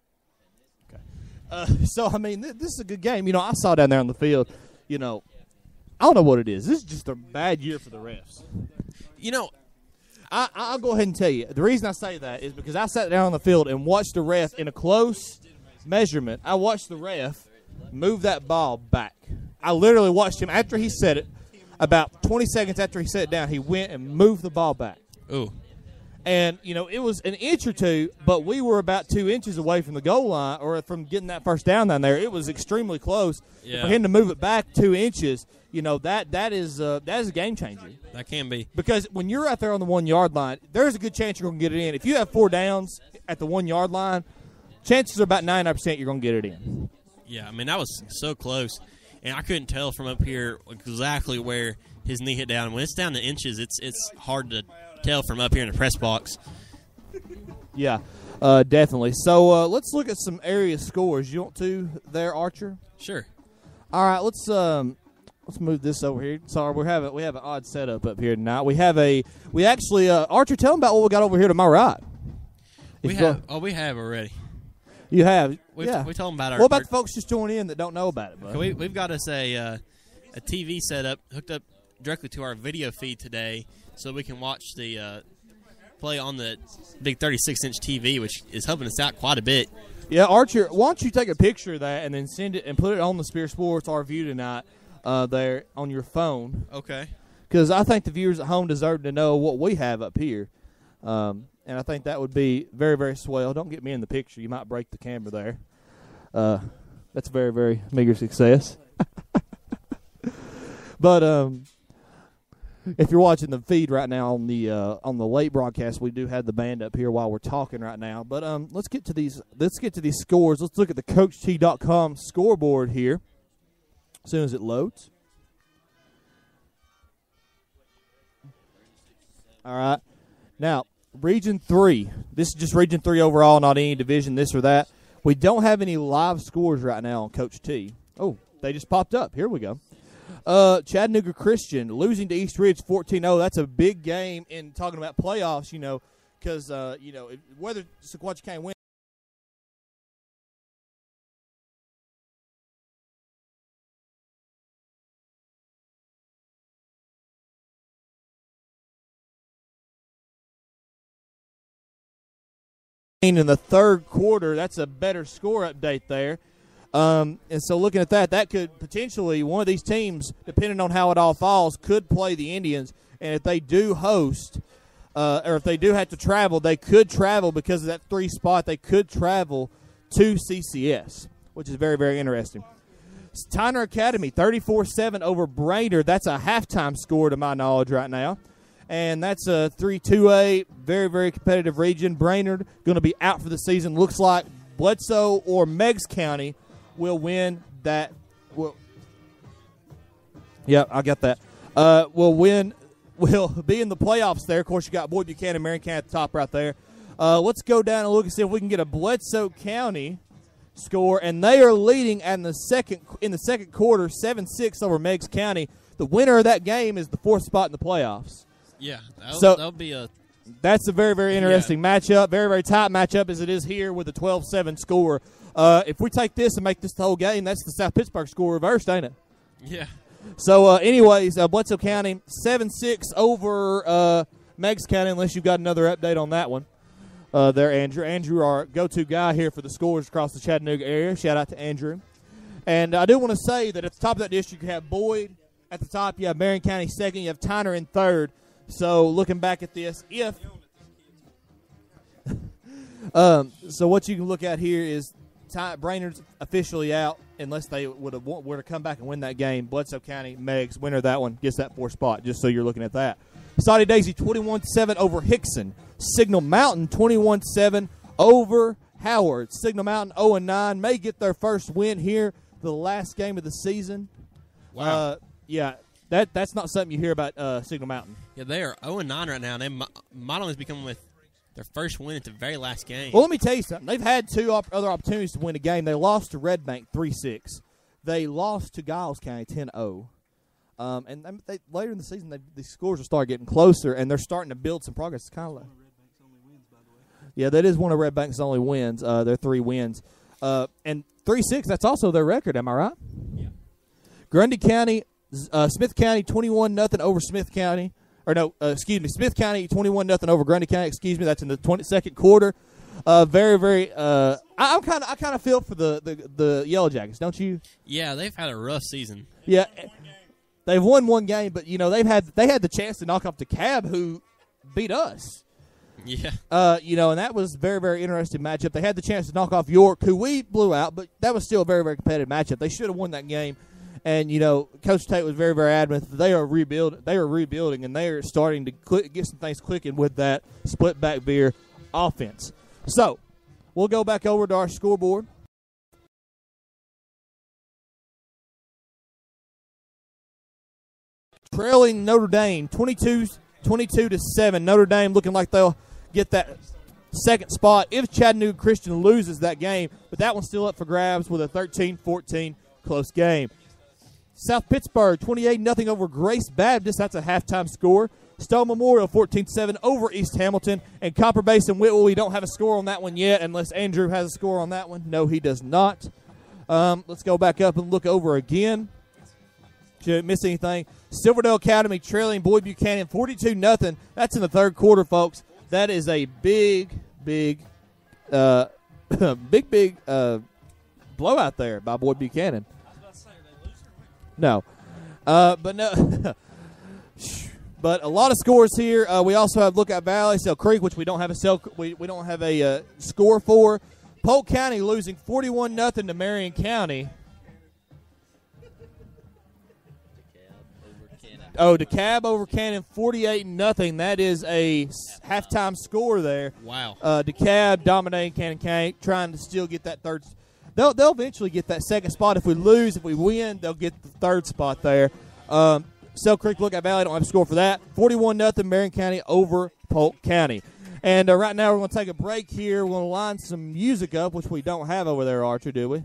this is a good game. I saw down there on the field, I don't know what it is. This is just a bad year for the refs. I'll go ahead and tell you. The reason I say that is because I sat down on the field and watched the ref in a close measurement. I watched the ref move that ball back. I literally watched him after he said it. About 20 seconds after he set it down, he went and moved the ball back. Ooh. And, it was an inch or two, but we were about 2 inches away from the goal line or from getting that first down down there. It was extremely close. Yeah. For him to move it back 2 inches, that is a game changer. That can be. Because when you're out there on the 1 yard line, there's a good chance you're going to get it in. If you have 4 downs at the 1 yard line, chances are about 99% you're going to get it in. Yeah, that was so close. And I couldn't tell from up here exactly where his knee hit down. When it's down to inches, it's hard to tell from up here in the press box. Yeah, definitely. So let's look at some area scores. You want to there, Archer? Sure. All right, let's move this over here. Sorry, we have an odd setup up here tonight. Archer, tell them about what we got over here to my right. We have already. You have? We told them about our. What about the folks just joining in that don't know about it, bud? We've got us a TV setup hooked up directly to our video feed today, so we can watch the play on the big 36-inch TV, which is helping us out quite a bit. Yeah, Archer, why don't you take a picture of that and then send it and put it on the Spear Sports RView tonight there on your phone. Okay. Because I think the viewers at home deserve to know what we have up here. And I think that would be very, very swell. Don't get me in the picture. You might break the camera there. That's very, very meager success. But if you're watching the feed right now on the late broadcast, we do have the band up here while we're talking right now. But let's get to these scores. Let's look at the CoachT.com scoreboard here as soon as it loads. All right. Now, Region 3. This is just Region 3 overall, not any division, this or that. We don't have any live scores right now on Coach T. Oh, they just popped up. Here we go. Chattanooga Christian losing to East Ridge 14-0. That's a big game in talking about playoffs, because, whether Sequatchie can't win. In the third quarter, that's a better score update there. And so looking at that could potentially, one of these teams, depending on how it all falls, could play the Indians. And if they do host, or if they do have to travel, they could travel because of that 3 spot. They could travel to CCS, which is very, very interesting. Tyner Academy, 34-7 over Brainerd. That's a halftime score to my knowledge right now. And that's a 3-2A, very, very competitive region. Brainerd going to be out for the season. Looks like Bledsoe or Meigs County will win that. Yeah, I got that. Will be in the playoffs there. Of course, you got Boyd Buchanan, Marion County at the top right there. Let's go down and look and see if we can get a Bledsoe County score. And they are leading in the second quarter, 7-6 over Meigs County. The winner of that game is the 4th spot in the playoffs. Yeah, that'll be a. That's a very, very interesting matchup. Very, very tight matchup as it is here with a 12-7 score. If we take this and make this the whole game, that's the South Pittsburgh score reversed, ain't it? Yeah. So, anyways, Bledsoe County 7-6 over Meigs County. Unless you've got another update on that one, there, Andrew. Andrew, our go-to guy here for the scores across the Chattanooga area. Shout out to Andrew. And I do want to say that at the top of that district, you have Boyd at the top. You have Marion County second. You have Tyner in third. So looking back at this, so what you can look at here is Brainerd's officially out unless they were to come back and win that game. Bledsoe County, Meigs, winner of that one, gets that 4th spot, just so you're looking at that. Saudi Daisy 21-7 over Hickson. Signal Mountain 21-7 over Howard, Signal Mountain 0-9, may get their first win here, the last game of the season. Wow. Yeah, that's not something you hear about Signal Mountain. Yeah, they are 0-9 right now, and they might only become with their first win at the very last game. Well, let me tell you something. They've had two other opportunities to win a game. They lost to Red Bank 3-6. They lost to Giles County 10-0. And later in the season, the scores will start getting closer, and they're starting to build some progress. It's kind of like, yeah, that is one of Red Bank's only wins. Their 3 wins. And 3-6, that's also their record, am I right? Yeah. Grundy County, Smith County 21-0 over Smith County. Smith County 21-0 over Grundy County. Excuse me, that's in the 22nd quarter. Very, very. I kind of feel for the Yellow Jackets, don't you? Yeah, they've had a rough season. Yeah, they've won one game, but they had the chance to knock off DeKalb, who beat us. Yeah. And that was a very, very interesting matchup. They had the chance to knock off York, who we blew out, but that was still a very, very competitive matchup. They should have won that game. And, Coach Tate was very, very adamant that they are rebuilding, and they are starting to get some things clicking with that split back veer offense. So, we'll go back over to our scoreboard. Trailing Notre Dame, 22-7. Notre Dame looking like they'll get that second spot if Chattanooga Christian loses that game, but that one's still up for grabs with a 13-14 close game. South Pittsburgh, 28-0 over Grace Baptist. That's a halftime score. Stone Memorial, 14-7 over East Hamilton. And Copper Basin Whitwell, we don't have a score on that one yet unless Andrew has a score on that one. No, he does not. Let's go back up and look over again. Didn't miss anything. Silverdale Academy trailing Boyd Buchanan, 42-0. That's in the third quarter, folks. That is a big blowout there by Boyd Buchanan. No. But no. But a lot of scores here. We also have Lookout Valley, Sale Creek, which we don't have a score for. Polk County losing 41-0 to Marion County. DeKalb over Cannon, 48-0. That is a halftime score there. Wow. DeKalb dominating Cannon County, trying to still get that third. They'll eventually get that second spot. If we lose, if we win, they'll get the third spot there. Sale Creek, Lookout Valley don't have a score for that. 41-0 Marion County over Polk County. And right now we're going to take a break here. We're going to line some music up, which we don't have over there, Archer, do we?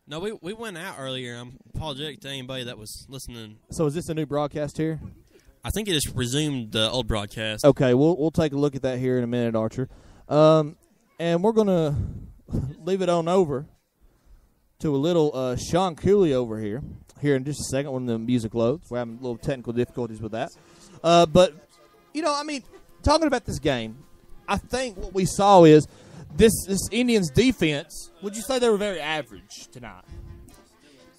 No, we went out earlier. I'm apologetic to anybody that was listening. So is this a new broadcast here? I think it just resumed the old broadcast. Okay, we'll take a look at that here in a minute, Archer. And we're going to leave it on over to a little Sean Cooley over here in just a second when the music loads. We're having a little technical difficulties with that. But, talking about this game, I think what we saw is this Indians defense, would you say they were very average tonight?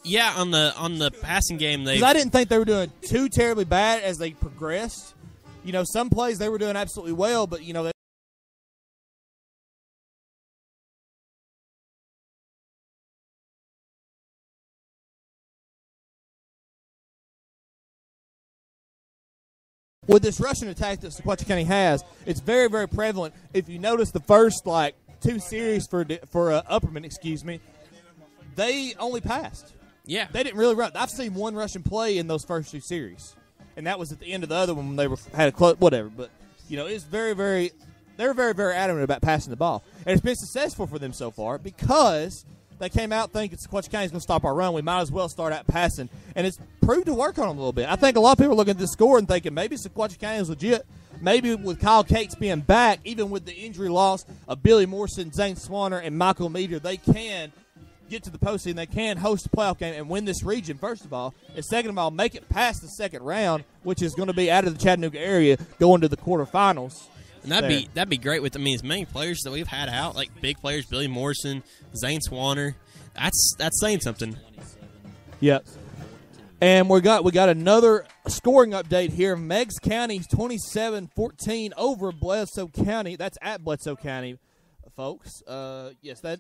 Yeah, on the passing game, because I didn't think they were doing too terribly bad as they progressed. Some plays they were doing absolutely well, but they with this rushing attack that Sequatchie County has, it's very, very prevalent. If you notice the first, 2 series for Upperman, they only passed. Yeah. They didn't really run. I've seen one rushing play in those first 2 series, and that was at the end of the other one when they had a close, whatever. But, it's very, very – they're very, very adamant about passing the ball. And it's been successful for them so far because they came out thinking Sequatchie County's going to stop our run. We might as well start out passing. And it's proved to work on them a little bit. I think a lot of people are looking at the score and thinking maybe Sequatchie County is legit. Maybe with Kyle Cates being back, even with the injury loss of Billy Morrison, Zane Swanner, and Michael Meter, they can get to the postseason. They can host a playoff game and win this region, first of all. And second of all, make it past the second round, which is going to be out of the Chattanooga area, going to the quarterfinals. And that'd be great with as many players that we've had out, like big players, Billy Morrison, Zane Swanner. That's saying something. Yep. And we got another scoring update here. Meigs County 27-14 over Bledsoe County. That's at Bledsoe County, folks. Yes, that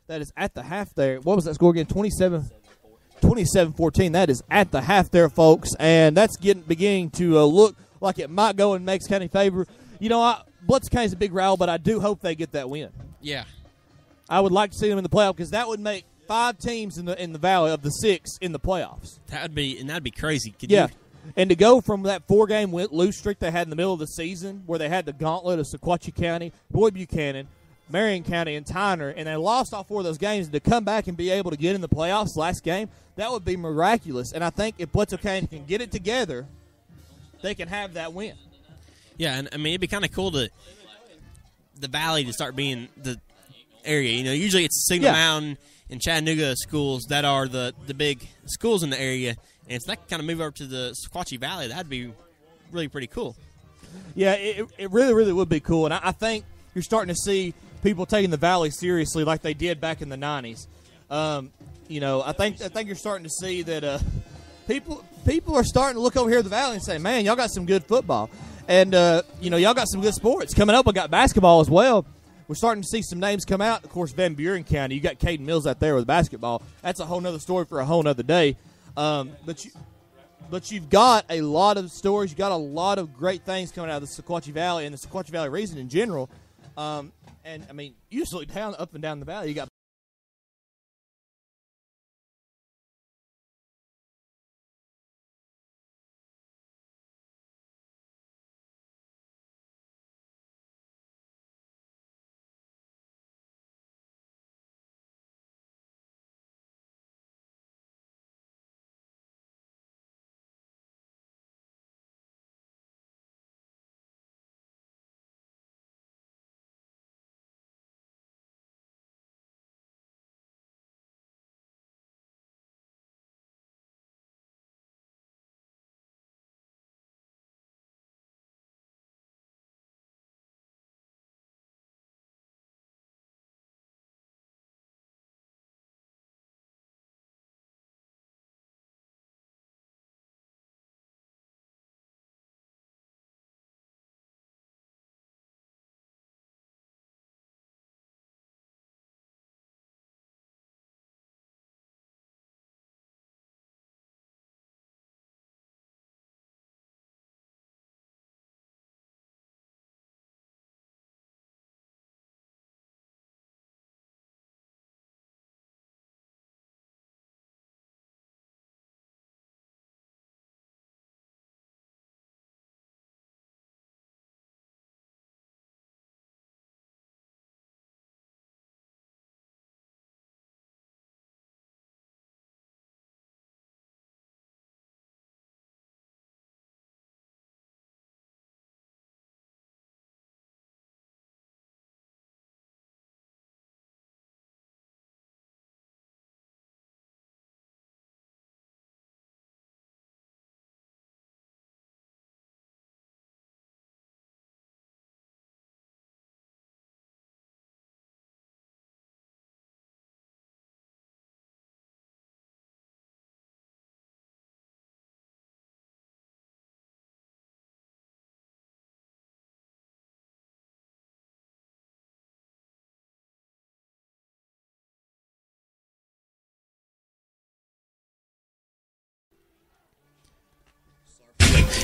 is at the half there. What was that score again? 27-14. That is at the half there, folks. And that's beginning to look like it might go in Meigs County favor. Bledsoe County's a big rival, but I do hope they get that win. Yeah. I would like to see them in the playoff because that would make 5 teams in the Valley of the 6 in the playoffs. That'd be crazy. Could Yeah. you, And to go from that 4-game lose streak they had in the middle of the season where they had the gauntlet of Sequatchie County, Boyd Buchanan, Marion County, and Tyner, and they lost all 4 of those games, and to come back and be able to get in the playoffs last game, that would be miraculous. And I think if Bledsoe County can get it together, they can have that win. Yeah, and I mean, it'd be kind of cool to the Valley to start being the area. You know, usually it's Signal Mountain and Chattanooga schools that are the big schools in the area. And if that could kind of move over to the Sequatchie Valley, that'd be really pretty cool. Yeah, it really, really would be cool. And I think you're starting to see people taking the Valley seriously like they did back in the 90s. You know, I think you're starting to see that people are starting to look over here at the Valley and say, man, y'all got some good football. And, you know, y'all got some good sports. Coming up, we got basketball as well. We're starting to see some names come out. Of course, Van Buren County, you got Caden Mills out there with basketball. That's a whole nother story for a whole nother day. But you've got a lot of stories. You've got a lot of great things coming out of the Sequatchie Valley and the Sequatchie Valley region in general. And, I mean, usually up and down the valley, you got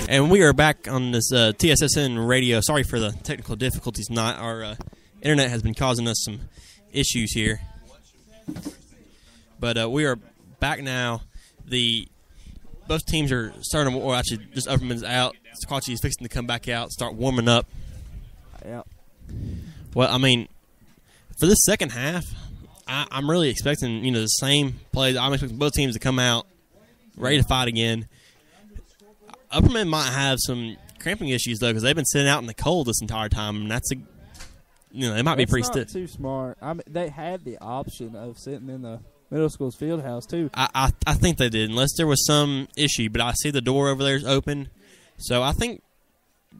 And we are back on this TSSN radio. Sorry for the technical difficulties. Not our internet has been causing us some issues here, but we are back now. Both teams are starting. Or actually, just Upperman's out. Sequatchie is fixing to come back out, start warming up. Yeah. Well, I mean, for this second half, I'm really expecting the same plays. I'm expecting both teams to come out ready to fight again. Upperman might have some cramping issues though, because they've been sitting out in the cold this entire time, and that's they might be pretty stiff. Too smart. I mean, they had the option of sitting in the middle school's field house too. I think they did, unless there was some issue. But I see the door over there is open, so I think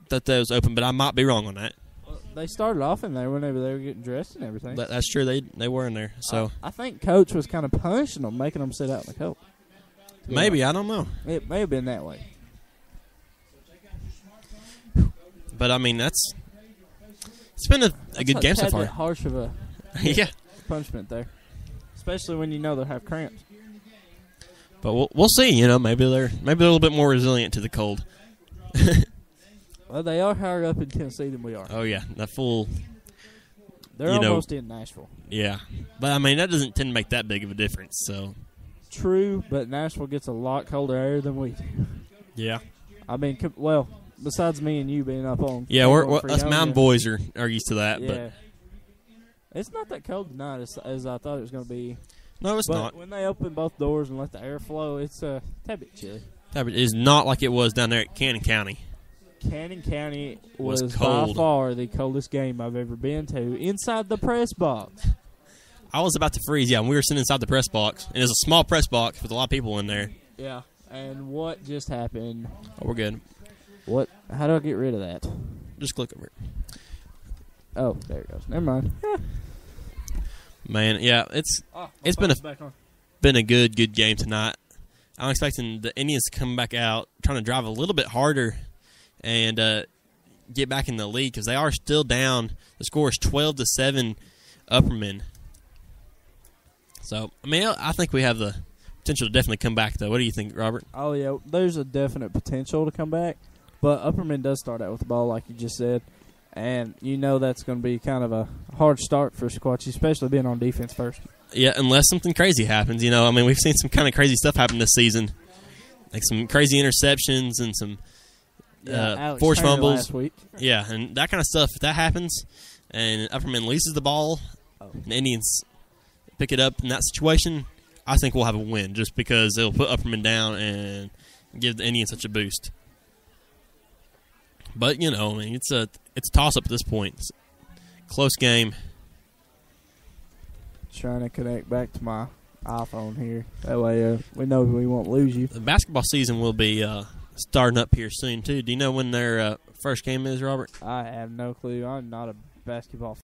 that was open. But I might be wrong on that. Well, they started off in there whenever they were getting dressed and everything. That's true. They were in there. So I think Coach was kind of punishing them, making them sit out in the cold. Maybe I don't know. It may have been that way. But I mean, it's been a good game so far. Harsh of a punishment there, especially when you know they'll have cramps. But we'll see. Maybe they're a little bit more resilient to the cold. Well, they are higher up in Tennessee than we are. Oh yeah, They're almost in Nashville. Yeah. But, I mean, that doesn't tend to make that big of a difference, so. True, but Nashville gets a lot colder air than we do. Yeah. I mean, well, besides me and you being up on. Yeah, us mountain boys are used to that. Yeah. But it's not that cold tonight as I thought it was going to be. No, it's not. When they open both doors and let the air flow, it's a tad bit chilly. It is not like it was down there at Cannon County. Cannon County was cold. by far the coldest game I've ever been to inside the press box. I was about to freeze, yeah, and we were sitting inside the press box. And it was a small press box with a lot of people in there. Yeah, and what just happened? Oh, we're good. What? How do I get rid of that? Just click over it. Oh, there it goes. Never mind. Man, yeah, it's been a good game tonight. I'm expecting the Indians to come back out, trying to drive a little bit harder and get back in the lead because they are still down. The score is 12-7 Upperman. So, I mean, I think we have the potential to definitely come back, though. What do you think, Robert? Oh, yeah, there's a definite potential to come back. But Upperman does start out with the ball, like you just said. And you know that's going to be kind of a hard start for Sequatchie, especially being on defense first. Yeah, unless something crazy happens. You know, I mean, we've seen some kind of crazy stuff happen this season. Like some crazy interceptions and some forced fumbles. Last week. Yeah, and that kind of stuff. If that happens and Upperman loses the ball and the Indians pick it up in that situation, I think we'll have a win just because it'll put Upperman down and give the Indians such a boost. But, you know, I mean, it's a toss-up at this point. It's a close game. Trying to connect back to my iPhone here. That way we know we won't lose you. The basketball season will be starting up here soon, too. Do you know when their first game is, Robert? I have no clue. I'm not a basketball fan.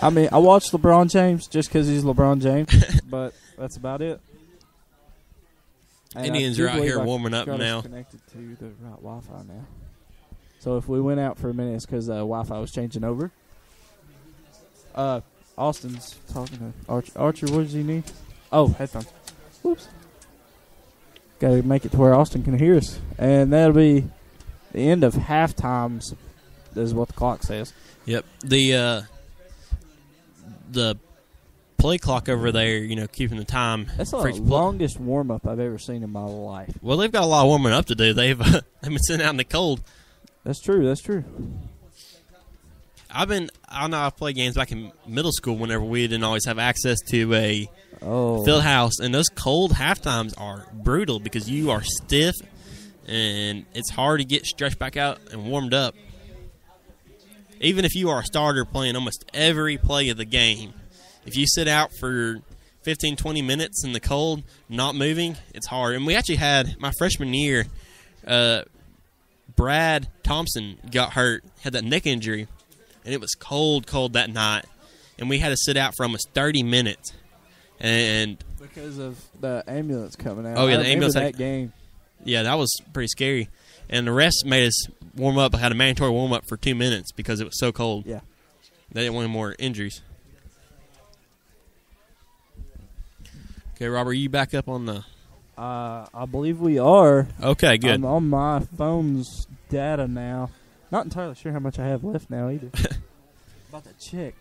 I mean, I watch LeBron James just because he's LeBron James, but that's about it. And Indians are out here warming up now. Connected to the right Wi-Fi now. So if we went out for a minute, it's because Wi-Fi was changing over. Austin's talking to Archer. What does he need? Oh, headphones. Whoops. Got to make it to where Austin can hear us, and that'll be the end of halftimes. Is what the clock says. Yep. The play clock over there, you know, keeping the time. That's the longest warm-up I've ever seen in my life. Well, they've got a lot of warming up to do. They've been sitting out in the cold. That's true. That's true. I know I played games back in middle school whenever we didn't always have access to a field house, and those cold halftimes are brutal because you are stiff, and it's hard to get stretched back out and warmed up. Even if you are a starter playing almost every play of the game, if you sit out for 15, 20 minutes in the cold, not moving, it's hard. And we actually had, my freshman year, Brad Thompson got hurt, had that neck injury, and it was cold that night. And we had to sit out for almost 30 minutes. And because of the ambulance coming out. Oh, yeah, the ambulance. That game. Yeah, that was pretty scary. And the refs made us warm up. I had a mandatory warm up for 2 minutes because it was so cold. Yeah. They didn't want any more injuries. Okay, Robert, are you back up on the... I believe we are. Okay, good. I'm on my phone's data now. Not entirely sure how much I have left now either. About to check.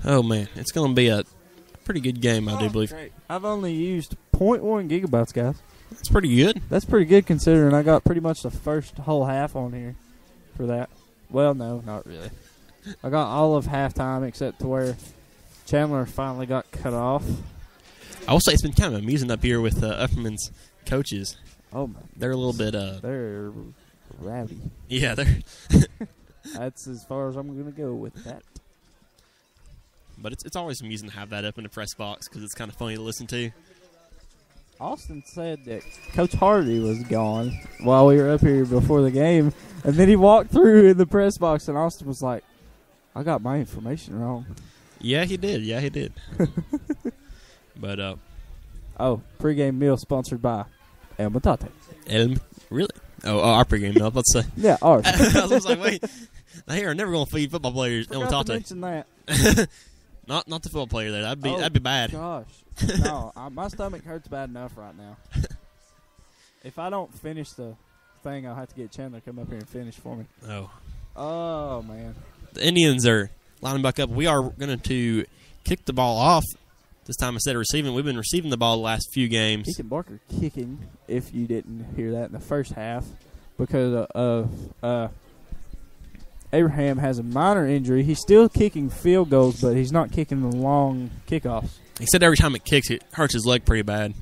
Oh, man. It's going to be a pretty good game, I do believe. Great. I've only used 0.1 gigabytes, guys. That's pretty good. That's pretty good considering I got pretty much the first whole half on here for that. Well, no, not really. I got all of halftime except to where Chandler finally got cut off. I will say it's been kind of amusing up here with Upperman's coaches. Oh, man. They're a little bit... they're rowdy. Yeah, they're... That's as far as I'm going to go with that. But it's always amusing to have that up in the press box because it's kind of funny to listen to. Austin said that Coach Hardy was gone while we were up here before the game, and then he walked through in the press box, and Austin was like, I got my information wrong. Yeah, he did. But, pregame meal sponsored by El Matate. Really? Oh, our pregame meal, let's say. Yeah, ours. I was like, wait. They are never going to feed football players. Forgot to mention that. Not the football player there. That'd be bad. Gosh, no, my stomach hurts bad enough right now. If I don't finish the thing, I'll have to get Chandler to come up here and finish for me. Oh man. The Indians are lining back up. We are going to kick the ball off this time instead of receiving. We've been receiving the ball the last few games. Ethan Barker kicking, if you didn't hear that in the first half, because of Abraham has a minor injury. He's still kicking field goals, but he's not kicking the long kickoffs. He said every time it kicks, it hurts his leg pretty bad.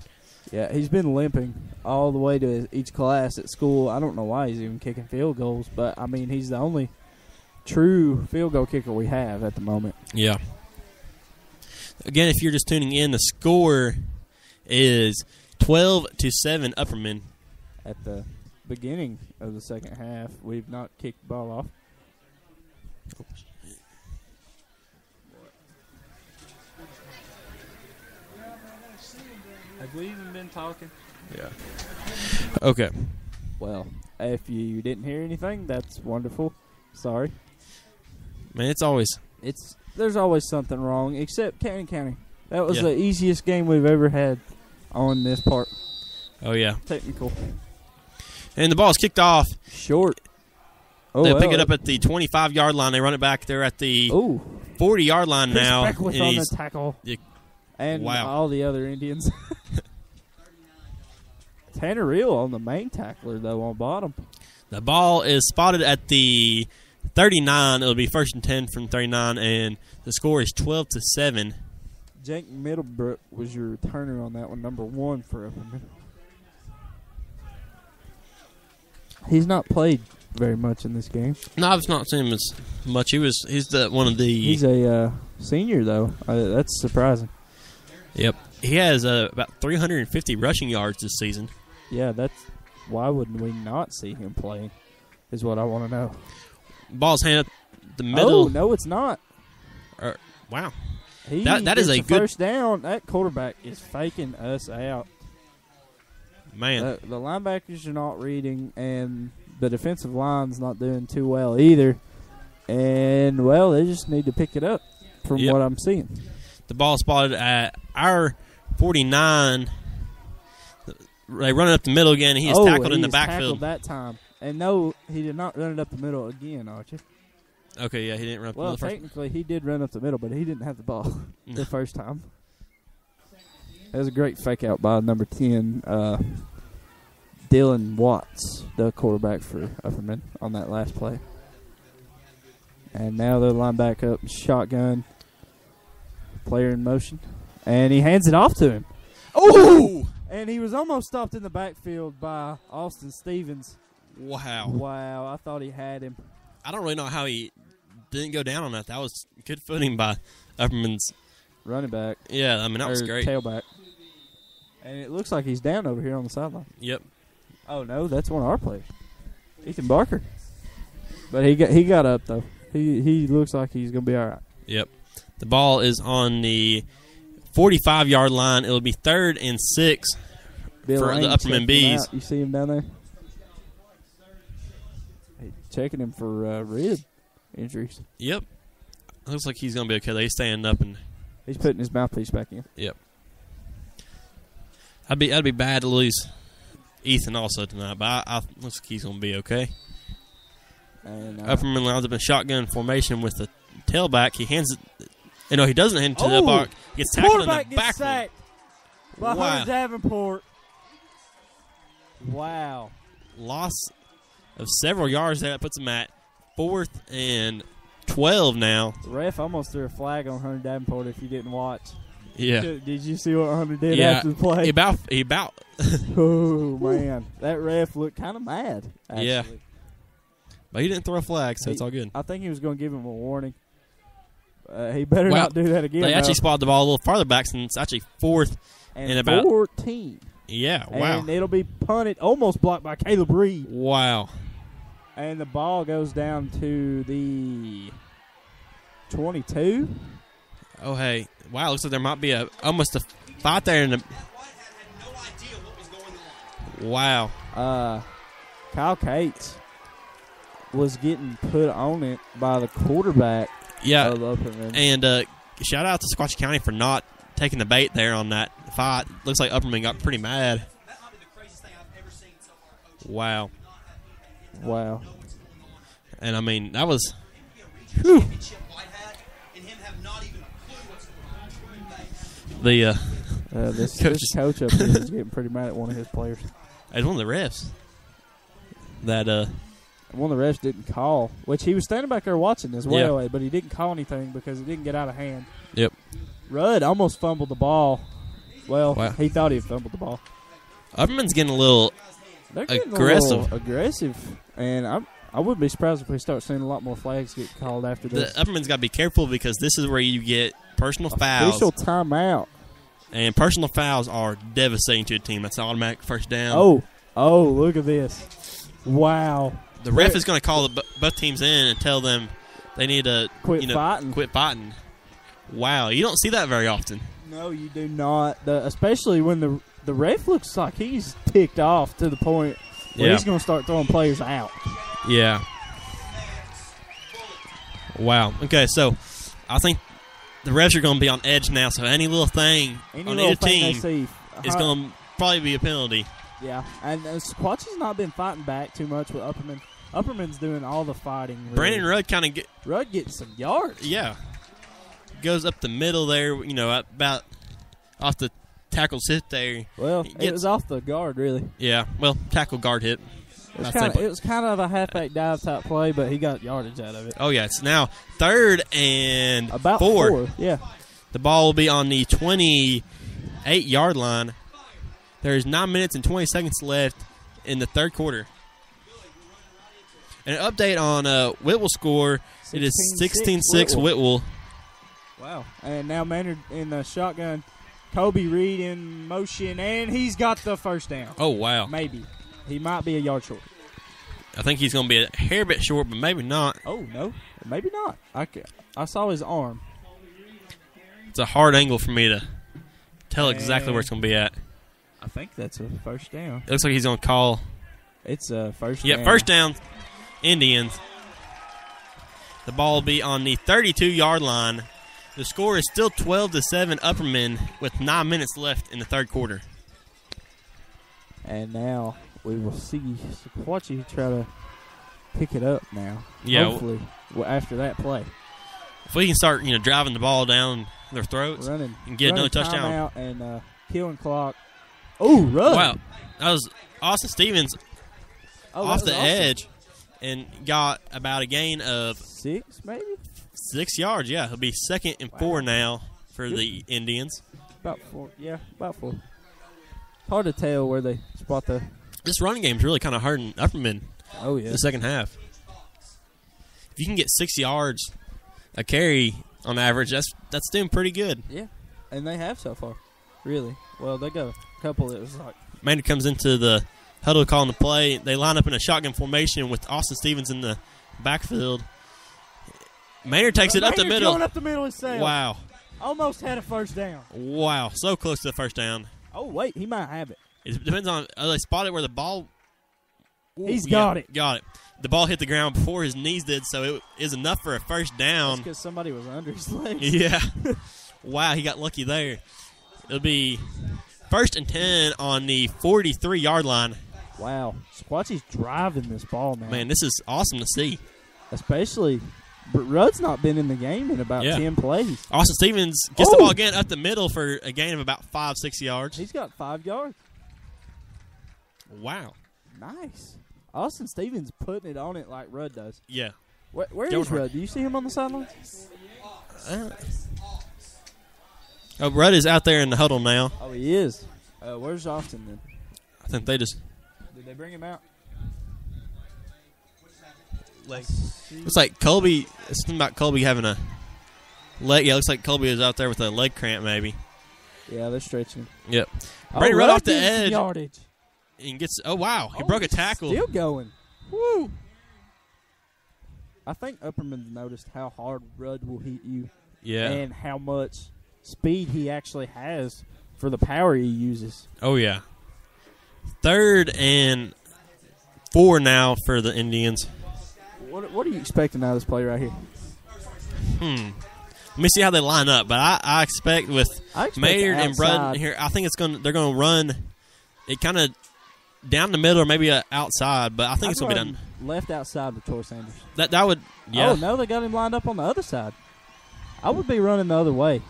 Yeah, he's been limping all the way to each class at school. I don't know why he's even kicking field goals, but, I mean, he's the only true field goal kicker we have at the moment. Yeah. Again, if you're just tuning in, the score is 12-7 Upperman. At the beginning of the second half, we've not kicked the ball off. Have we even been talking? Yeah. Okay. Well, if you didn't hear anything, that's wonderful. Sorry. Man, There's always something wrong, except County. That was Yeah. the easiest game we've ever had on this part. Oh, yeah. Technical. And the ball's kicked off. Short. They pick it up at the 25-yard line. They run it back. They're at the 40-yard line Chris now. Beckwith on the tackle. And wow. all the other Indians. Tanner Reel on the main tackler, though, on bottom. The ball is spotted at the 39. It'll be 1st and 10 from 39, and the score is 12-7. Jake Middlebrook was your returner on that one, number 1 for Upperman. He's not played very much in this game. No, I've not seen him as much. He's one of the. He's a senior, though. That's surprising. Yep, he has about 350 rushing yards this season. Yeah, why wouldn't we not see him playing? Is what I want to know. Ball's handed up the middle. Oh no, it's not. Wow, He that is a good first down. That quarterback is faking us out. Man, The linebackers are not reading, and the defensive line's not doing too well either. And well, they just need to pick it up from what I'm seeing. The ball spotted at our 49. They run it up the middle again. He is tackled in the backfield. Tackled that time. And no, he did not run it up the middle again, Archie. Okay, yeah, he didn't run up the middle. Well, technically, he did run up the middle, but he didn't have the ball the first time. That was a great fake out by number 10, Dylan Watts, the quarterback for Upperman, on that last play. And now they'll line back up, shotgun, player in motion, and he hands it off to him. Oh! And he was almost stopped in the backfield by Austin Stevens. Wow, I thought he had him. I don't really know how he didn't go down on that. That was good footing by Upperman's running back. Yeah, I mean, that was great. Tailback. And it looks like he's down over here on the sideline. Yep. Oh, no, that's one of our players. Ethan Barker. But he got up, though. He looks like he's going to be all right. Yep. The ball is on the 45-yard line. It'll be 3rd and 6 Bill for Lane the Upperman Bees. You see him down there? Hey, checking him for rib injuries. Yep. Looks like he's going to be okay. He's standing up. And he's putting his mouthpiece back in. Yep. I'd be bad to lose Ethan also tonight, but I looks like he's going to be okay. And, Upperman lines up in shotgun formation with the tailback. He hands it. No, he doesn't hand it to the block. He gets tackled in the backfield. Gets sacked by Hunter Davenport. Wow. Loss of several yards there. That puts him at 4th and 12 now. The ref almost threw a flag on Hunter Davenport if you didn't watch. Yeah. Did you see what Hunter did after the play? He about. Oh, man. That ref looked kind of mad, actually. Yeah. But he didn't throw a flag, so it's all good. I think he was going to give him a warning. He better not do that again. They actually spotted the ball a little farther back, since it's actually 4th and about 14. Yeah, wow. And it'll be punted, almost blocked by Caleb Reed. Wow. And the ball goes down to the 22. Oh, hey. Wow, looks like there might be almost a fight there. Wow. Kyle Cates was getting put on it by the quarterback Yeah, of Upperman. and shout out to Sequatchie County for not taking the bait there on that fight. Looks like Upperman got pretty mad. Wow. Wow. And, I mean, that was... Whew. The This Coaches. coach up here is getting pretty mad at one of his players. it's one of the refs that One of the refs didn't call, which he was standing back there watching as well, but he didn't call anything because it didn't get out of hand. Yep. Rudd almost fumbled the ball. Well, Wow. he thought he had fumbled the ball. Upperman's getting a little They're getting aggressive. A little aggressive, and I wouldn't be surprised if we start seeing a lot more flags get called after The this. Upperman's got to be careful because this is where you get personal fouls. Official timeout. And personal fouls are devastating to a team. That's an automatic first down. Oh, look at this. Wow. The ref is going to call both teams in and tell them they need to Quit fighting. Quit fighting. Wow, you don't see that very often. No, you do not. Especially when the ref looks like he's ticked off to the point where he's going to start throwing players out. Yeah. Wow. Okay, so I think the refs are going to be on edge now, so any little thing on either team is going to probably be a penalty. Yeah, and Sequatchie's not been fighting back too much with Upperman. Upperman's doing all the fighting. Really. Brandon Rudd kind of Rudd getting some yards. Yeah. Goes up the middle there, about off the tackle sit there. Well, it was off the guard, really. Yeah, well, tackle guard hit. It was kind of a halfback dive type play, but he got yardage out of it. Oh, yeah, it's now 3rd and about 4. Yeah. The ball will be on the 28-yard line. There's 9 minutes and 20 seconds left in the third quarter. And an update on Whitwell's score. It is 16-6 Whitwell. Wow. And now Maynard in the shotgun. Kobe Reed in motion, and he's got the first down. Oh, wow. Maybe. He might be a yard short. I think he's going to be a hair bit short, but maybe not. Oh, no. Maybe not. I saw his arm. It's a hard angle for me to tell exactly where it's going to be at. I think that's a first down. It looks like he's going to call. It's a first down. Yeah, first down, Indians. The ball will be on the 32-yard line. The score is still 12-7 Upperman with 9 minutes left in the third quarter. And now we will see Sequatchie try to pick it up now. Yeah. Hopefully, after that play. If we can start, driving the ball down their throats and get another touchdown. And killing clock. Oh, run. Wow. That was Austin Stevens off the edge and got about a gain of 6, maybe? 6 yards. Yeah, he'll be 2nd and 4 now for the Indians. About 4. Yeah, about 4. Hard to tell where they spot the. This running game is really kind of hurting Upperman. Oh, yeah. The second half. If you can get 6 yards a carry on average, that's doing pretty good. Yeah, and they have so far. Really. Well, they got a couple that was like. Maynard comes into the huddle calling the play. They line up in a shotgun formation with Austin Stevens in the backfield. Maynard takes it up the middle. Going up the middle himself. Wow. Almost had a first down. Wow. So close to the first down. Oh, wait. He might have it. It depends on they spot it where the ball. He's got it. Got it. The ball hit the ground before his knees did, so it is enough for a first down. That's because somebody was under his legs. Yeah. Wow, he got lucky there. It'll be 1st and 10 on the 43-yard line. Wow. Sequatchie's driving this ball, man. Man, this is awesome to see. Especially, Rudd's not been in the game in about 10 plays. Austin Stevens gets the ball again up the middle for a gain of about 5-6 yards. He's got 5 yards. Wow. Nice. Austin Stevens putting it on it like Rudd does. Yeah. Where is Rudd? Do you see him on the sidelines? Rudd is out there in the huddle now. Oh, he is. Where's Austin then? I think they just... Did they bring him out? Looks like Colby... It's something about Colby having a leg... Yeah, it looks like Colby is out there with a leg cramp maybe. Yeah, they're stretching. Yep. Brady Rudd off the edge. Yardage. And gets... Oh, wow. He broke a tackle. Still going. Woo! I think Upperman noticed how hard Rudd will hit you. Yeah. And how much speed he actually has for the power he uses. Oh, yeah. 3rd and 4 now for the Indians. What are you expecting out of this play right here? Let me see how they line up, but I expect with Maynard and Brud here, I think they're going to run it kind of down the middle or maybe outside, but I think it's going to be done left outside with Troy Sanders. That would, yeah. Oh no, they got him lined up on the other side. I would be running the other way.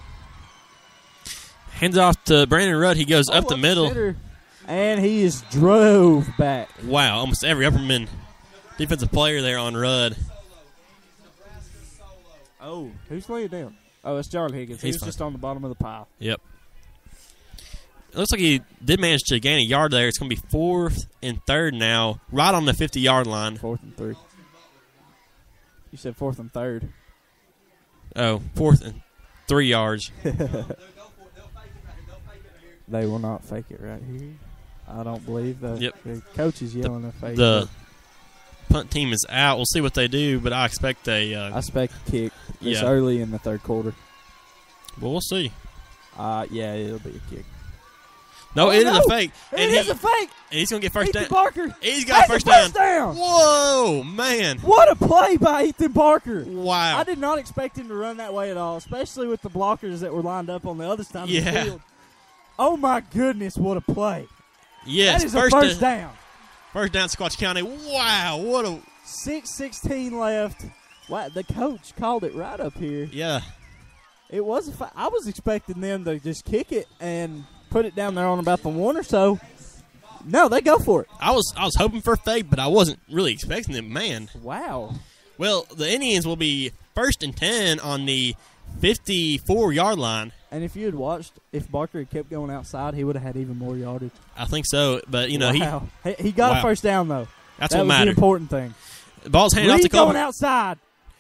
Hands off to Brandon Rudd. He goes up the middle, and he is drove back. Wow, almost every Upperman defensive player there on Rudd. Oh, who's laying down? Oh, it's Charlie Higgins. He's just on the bottom of the pile. Yep. It looks like he did manage to gain a yard there. It's going to be 4th and 3rd now, right on the 50-yard line. 4th and 3. You said 4th and 3rd. Oh, 4th and 3 yards. They will not fake it right here. I don't believe that. Yep. The coach is yelling to fake the it. Punt team is out. We'll see what they do, but I expect I expect a kick this early in the third quarter. Well, we'll see. Yeah, it'll be a kick. No, it is a fake. It is a fake. And he's going to get first down. Ethan Barker. He's got first down. Whoa, Whoa, man. What a play by Ethan Barker. Wow. I did not expect him to run that way at all, especially with the blockers that were lined up on the other side of the field. Oh, my goodness, what a play. Yes. That is a first down. First down, Sequatchie County. Wow, what a... 6:16 left. Wow, the coach called it right up here. Yeah. It was I was expecting them to just kick it and put it down there on about the 1 or so. No, they go for it. I was hoping for a fake, but I wasn't really expecting it. Man. Wow. Well, the Indians will be 1st and 10 on the 54-yard line. And if you had watched, if Barker had kept going outside, he would have had even more yardage. I think so, but, you know, he got a first down, though. That's what what was mattered. the important thing. The ball's handed off to Colby. Going outside.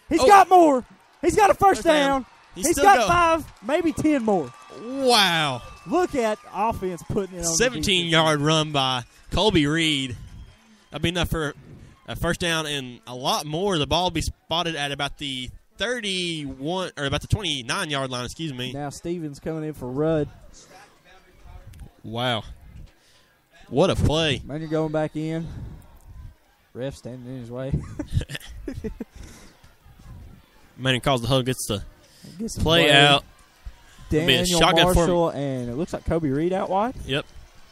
He's got more. He's got a first down. He's got 5, maybe 10 more. Wow. Look at offense putting it on 17-yard run by Colby Reed. That'd be enough for a first down and a lot more. The ball will be spotted at about the 31 or about the 29-yard line, excuse me. Now Stevens coming in for Rudd. Wow. What a play. Man, you're going back in. Ref standing in his way. Man, calls the hug, gets the play out. Daniel Marshall, and it looks like Kobe Reed out wide. Yep.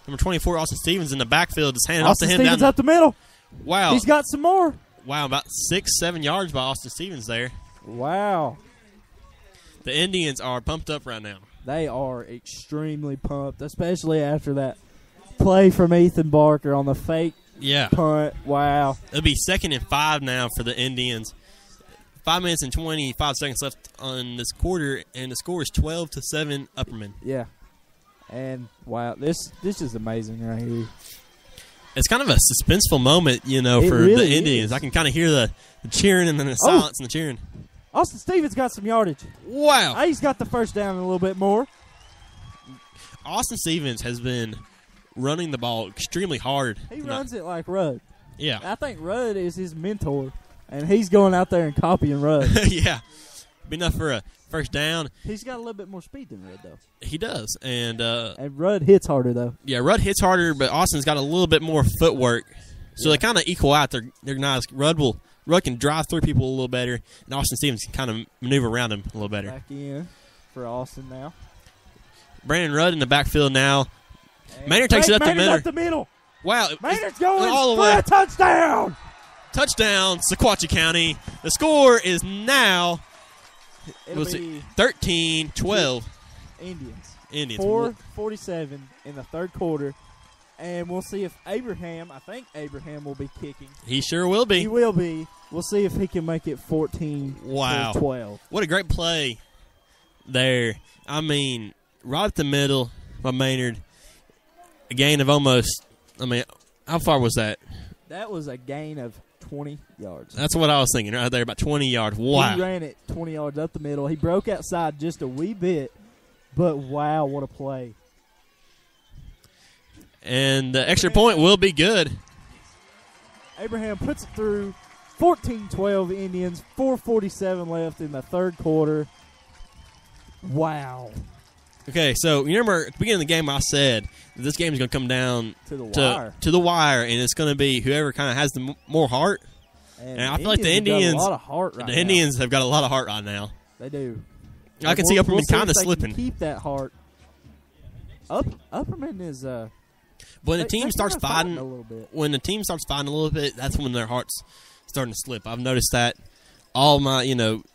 Number 24, Austin Stevens in the backfield. Just handed off to him. Austin Stevens up the middle. Wow. He's got some more. Wow, about 6-7 yards by Austin Stevens there. Wow. The Indians are pumped up right now. They are extremely pumped, especially after that play from Ethan Barker on the fake punt. Wow. It'll be 2nd and 5 now for the Indians. 5 minutes and 25 seconds left on this quarter, and the score is 12-7 Upperman. Yeah. And, wow, this is amazing right here. It's kind of a suspenseful moment, you know, for really the Indians. is. I can kind of hear the cheering and then the silence and the cheering. Austin Stevens got some yardage. Wow. He's got the first down a little bit more. Austin Stevens has been running the ball extremely hard. He runs it like Rudd. Yeah. I think Rudd is his mentor, and he's going out there and copying Rudd. Yeah. Be enough for a first down. He's got a little bit more speed than Rudd, though. He does. And Rudd hits harder, though. Yeah, Rudd hits harder, but Austin's got a little bit more footwork. So they kind of equal out. They're nice. Rudd can drive through people a little better, and Austin Stevens can kind of maneuver around him a little better. Back in for Austin now. Brandon Rudd in the backfield now. Maynard takes it up the middle. Wow. Maynard's going all the for way. a touchdown. Touchdown, Sequatchie County. The score is now 13-12. Indians. 4:47 in the third quarter. And we'll see if I think Abraham will be kicking. He sure will be. He will be. We'll see if he can make it 14-12. What a great play there. I mean, right at the middle by Maynard. A gain of almost, how far was that? That was a gain of 20 yards. That's what I was thinking right there, about 20 yards. Wow. He ran it 20 yards up the middle. He broke outside just a wee bit, but wow, what a play. And the extra point will be good. Abraham puts it through. 14-12 Indians. 4:47 left in the third quarter. Wow. Okay, so you remember at the beginning of the game I said that this game is going to come down to the wire. To the wire, and it's going to be whoever kind of has the more heart. And I feel like the have got Indians, a lot of heart right the now. Indians have got a lot of heart right now. They do. I can see Upperman see kind of if they can slipping. Keep that heart. Upperman is. When the They- team they're starts kinda fighting, a little bit. when the team starts fighting a little bit, that's when their hearts starting to slip. I've noticed that all my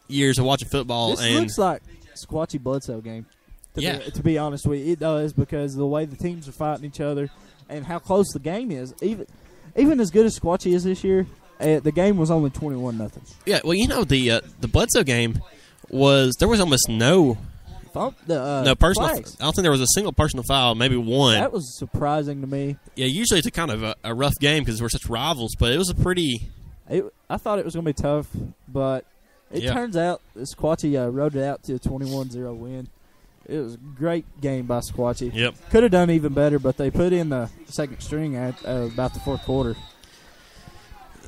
years of watching football. This and looks like Squatchy Bledsoe game. Yeah. To be honest with you, it does because of the way the teams are fighting each other and how close the game is. Even as good as Squatchy is this year, the game was only 21-0. yeah, well, the Bledsoe game there was almost no personal. flags. I don't think there was a single personal foul, maybe one. That was surprising to me. Yeah, usually it's a kind of a rough game because we're such rivals, but it was a pretty. I thought it was going to be tough, but it Yeah. turns out Squatchy rode it out to a 21-0 win. It was a great game by Squatchy. Yep. Could have done even better, but they put in the second string at about the fourth quarter.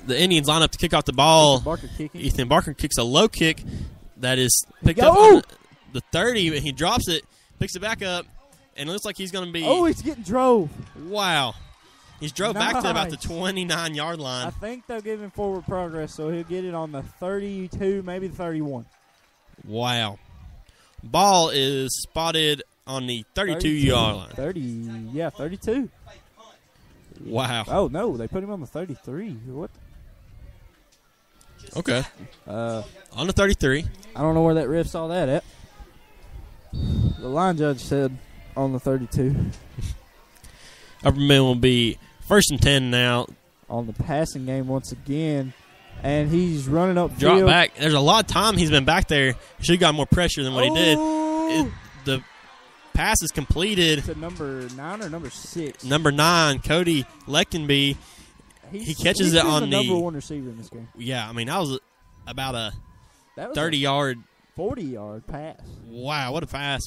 The Indians line up to kick off the ball. Barker kicking. Ethan Barker kicks a low kick that is picked Go! up on the 30, but he drops it, picks it back up, and it looks like he's going to be. Oh, he's getting drove. Wow. He's drove back to about the Nice. 29-yard I line. think they'll give him forward progress, so he'll get it on the 32, maybe the 31. Wow. Ball is spotted on the 32-yard line. 32. Wow. Oh, no, they put him on the 33. What? Okay. On the 33. I don't know where that ref saw that at. The line judge said on the 32. Upperman will be first and 10 now. On the passing game once again. And he's running up Drop field. back. There's a lot of time he's been back there. He should have got more pressure than what he did. Oh! The pass is completed. To number 9 or number 6. Number 9, Cody Leckenby. He catches he's it been on the the. number 1 receiver in this game. Yeah, I mean, that was about a That was 30-yard. 40-yard pass. Wow, what a pass.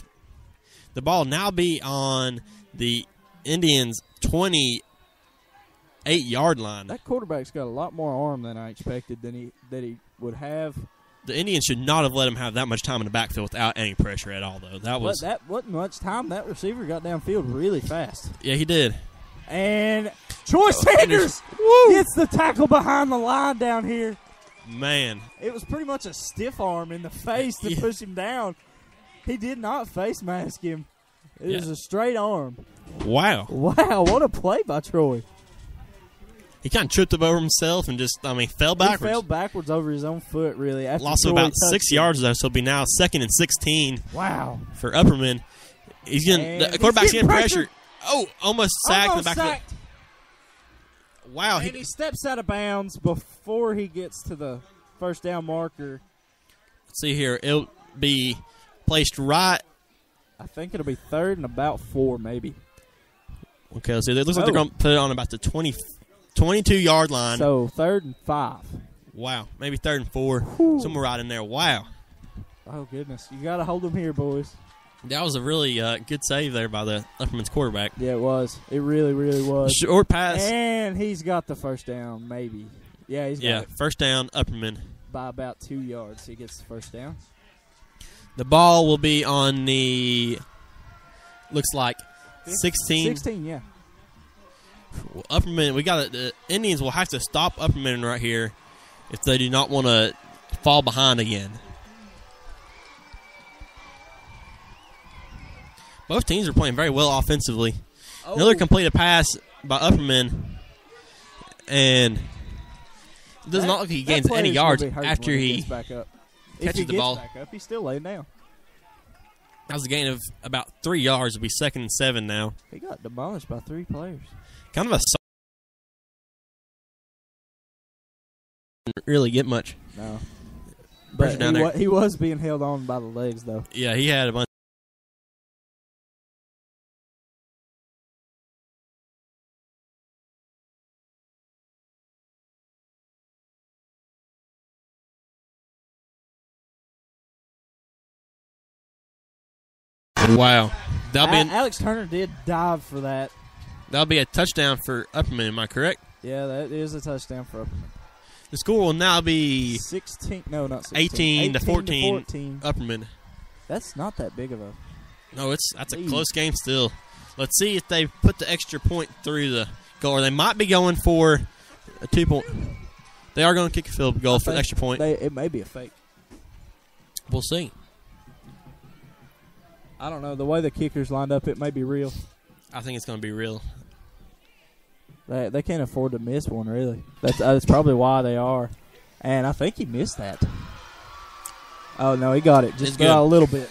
The ball now be on the Indians' 28-yard line. That quarterback's got a lot more arm than I expected that he would have. The Indians should not have let him have that much time in the backfield without any pressure at all, though. But that wasn't much time. That receiver got downfield really fast. Yeah, he did. And Troy Sanders gets the tackle behind the line down here. Man. It was pretty much a stiff arm in the face to push him down. He did not face mask him. It was a straight arm. Wow. Wow, what a play by Troy. He kind of tripped up over himself and just, fell backwards. He fell backwards over his own foot, really. After Lost Troy about touched 6 him. yards, though, so it'll be now 2nd and 16 Wow. for Upperman. He's getting And the he's quarterback's getting getting pressure. Oh, almost sacked in the back sacked. foot. Wow. And he steps out of bounds before he gets to the first down marker. Let's see here. It'll be placed right. I think it'll be 3rd and about 4, maybe. Okay, let's see. It looks like they're going to put it on about the 22-yard line. So 3rd and 5. Wow. Maybe 3rd and 4. Somewhere right in there. Wow. Oh, goodness. You got to hold them here, boys. That was a really good save there by the Upperman's quarterback. Yeah, it was. It really, really was. Short pass. And he's got the first down, maybe. Yeah, he's got it first down, Upperman. by about 2 yards. He gets the first down. The ball will be on the, looks like, 16. 16, yeah. Upperman, the Indians will have to stop Upperman right here if they do not want to fall behind again. Both teams are playing very well offensively. Oh. Another completed pass by Upperman, and it does not look like he gains any yards after he gets back up. catches the ball. Back up, he's still laying down. That was a gain of about 3 yards. It'll be 2nd and 7 now. He got demolished by 3 players. Kind of a didn't really get much. No. Pressure But down there. he was being held on by the legs, though. Yeah, he had a bunch. Wow. Alex Turner did dive for that. That'll be a touchdown for Upperman, am I correct? Yeah, that is a touchdown for Upperman. The score will now be 16. No, not 16. 18 to 14 14. Upperman. That's not that big of a. No, that's a Lead. close game still. Let's see if they put the extra point through the goal. Or they might be going for a 2 point. They are going to kick a field goal for an extra point. It may be a fake. We'll see. I don't know. The way the kicker's lined up, it may be real. I think it's going to be real. They can't afford to miss one, really. That's probably why they are. And I think he missed that. Oh, no, he got it. Just a little bit.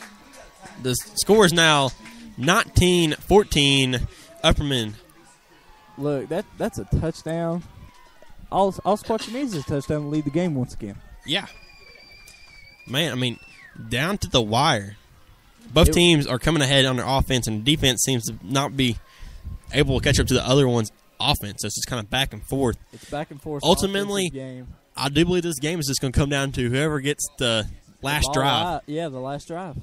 The score is now 19-14, Upperman. Look, that's a touchdown. All Squatchy needs is a touchdown to lead the game once again. Yeah. Man, I mean, down to the wire. Both teams are coming ahead on their offense, and defense seems to not be able to catch up to the other one's offense. So it's just kind of back and forth. It's back and forth. Ultimately, game. I do believe this game is just going to come down to whoever gets the last drive. Yeah, the last drive.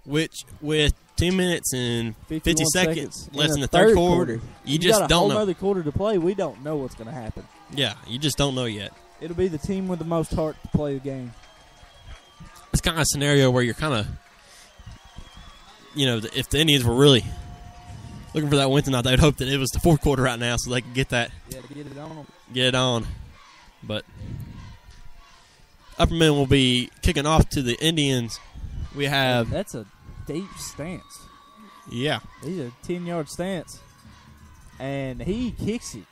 Which, with 2 minutes and 50 seconds left in the third third quarter, you just got a don't whole know. Another quarter to play. We don't know what's going to happen. Yeah, you just don't know yet. It'll be the team with the most heart to play the game. It's kind of a scenario where you're kind of, if the Indians were really looking for that win tonight, they'd hope that it was the fourth quarter right now so they could get that. Yeah, to get it on. Get it on. But Upperman will be kicking off to the Indians. We have... That's a deep stance. Yeah. He's a 10-yard stance. And he kicks it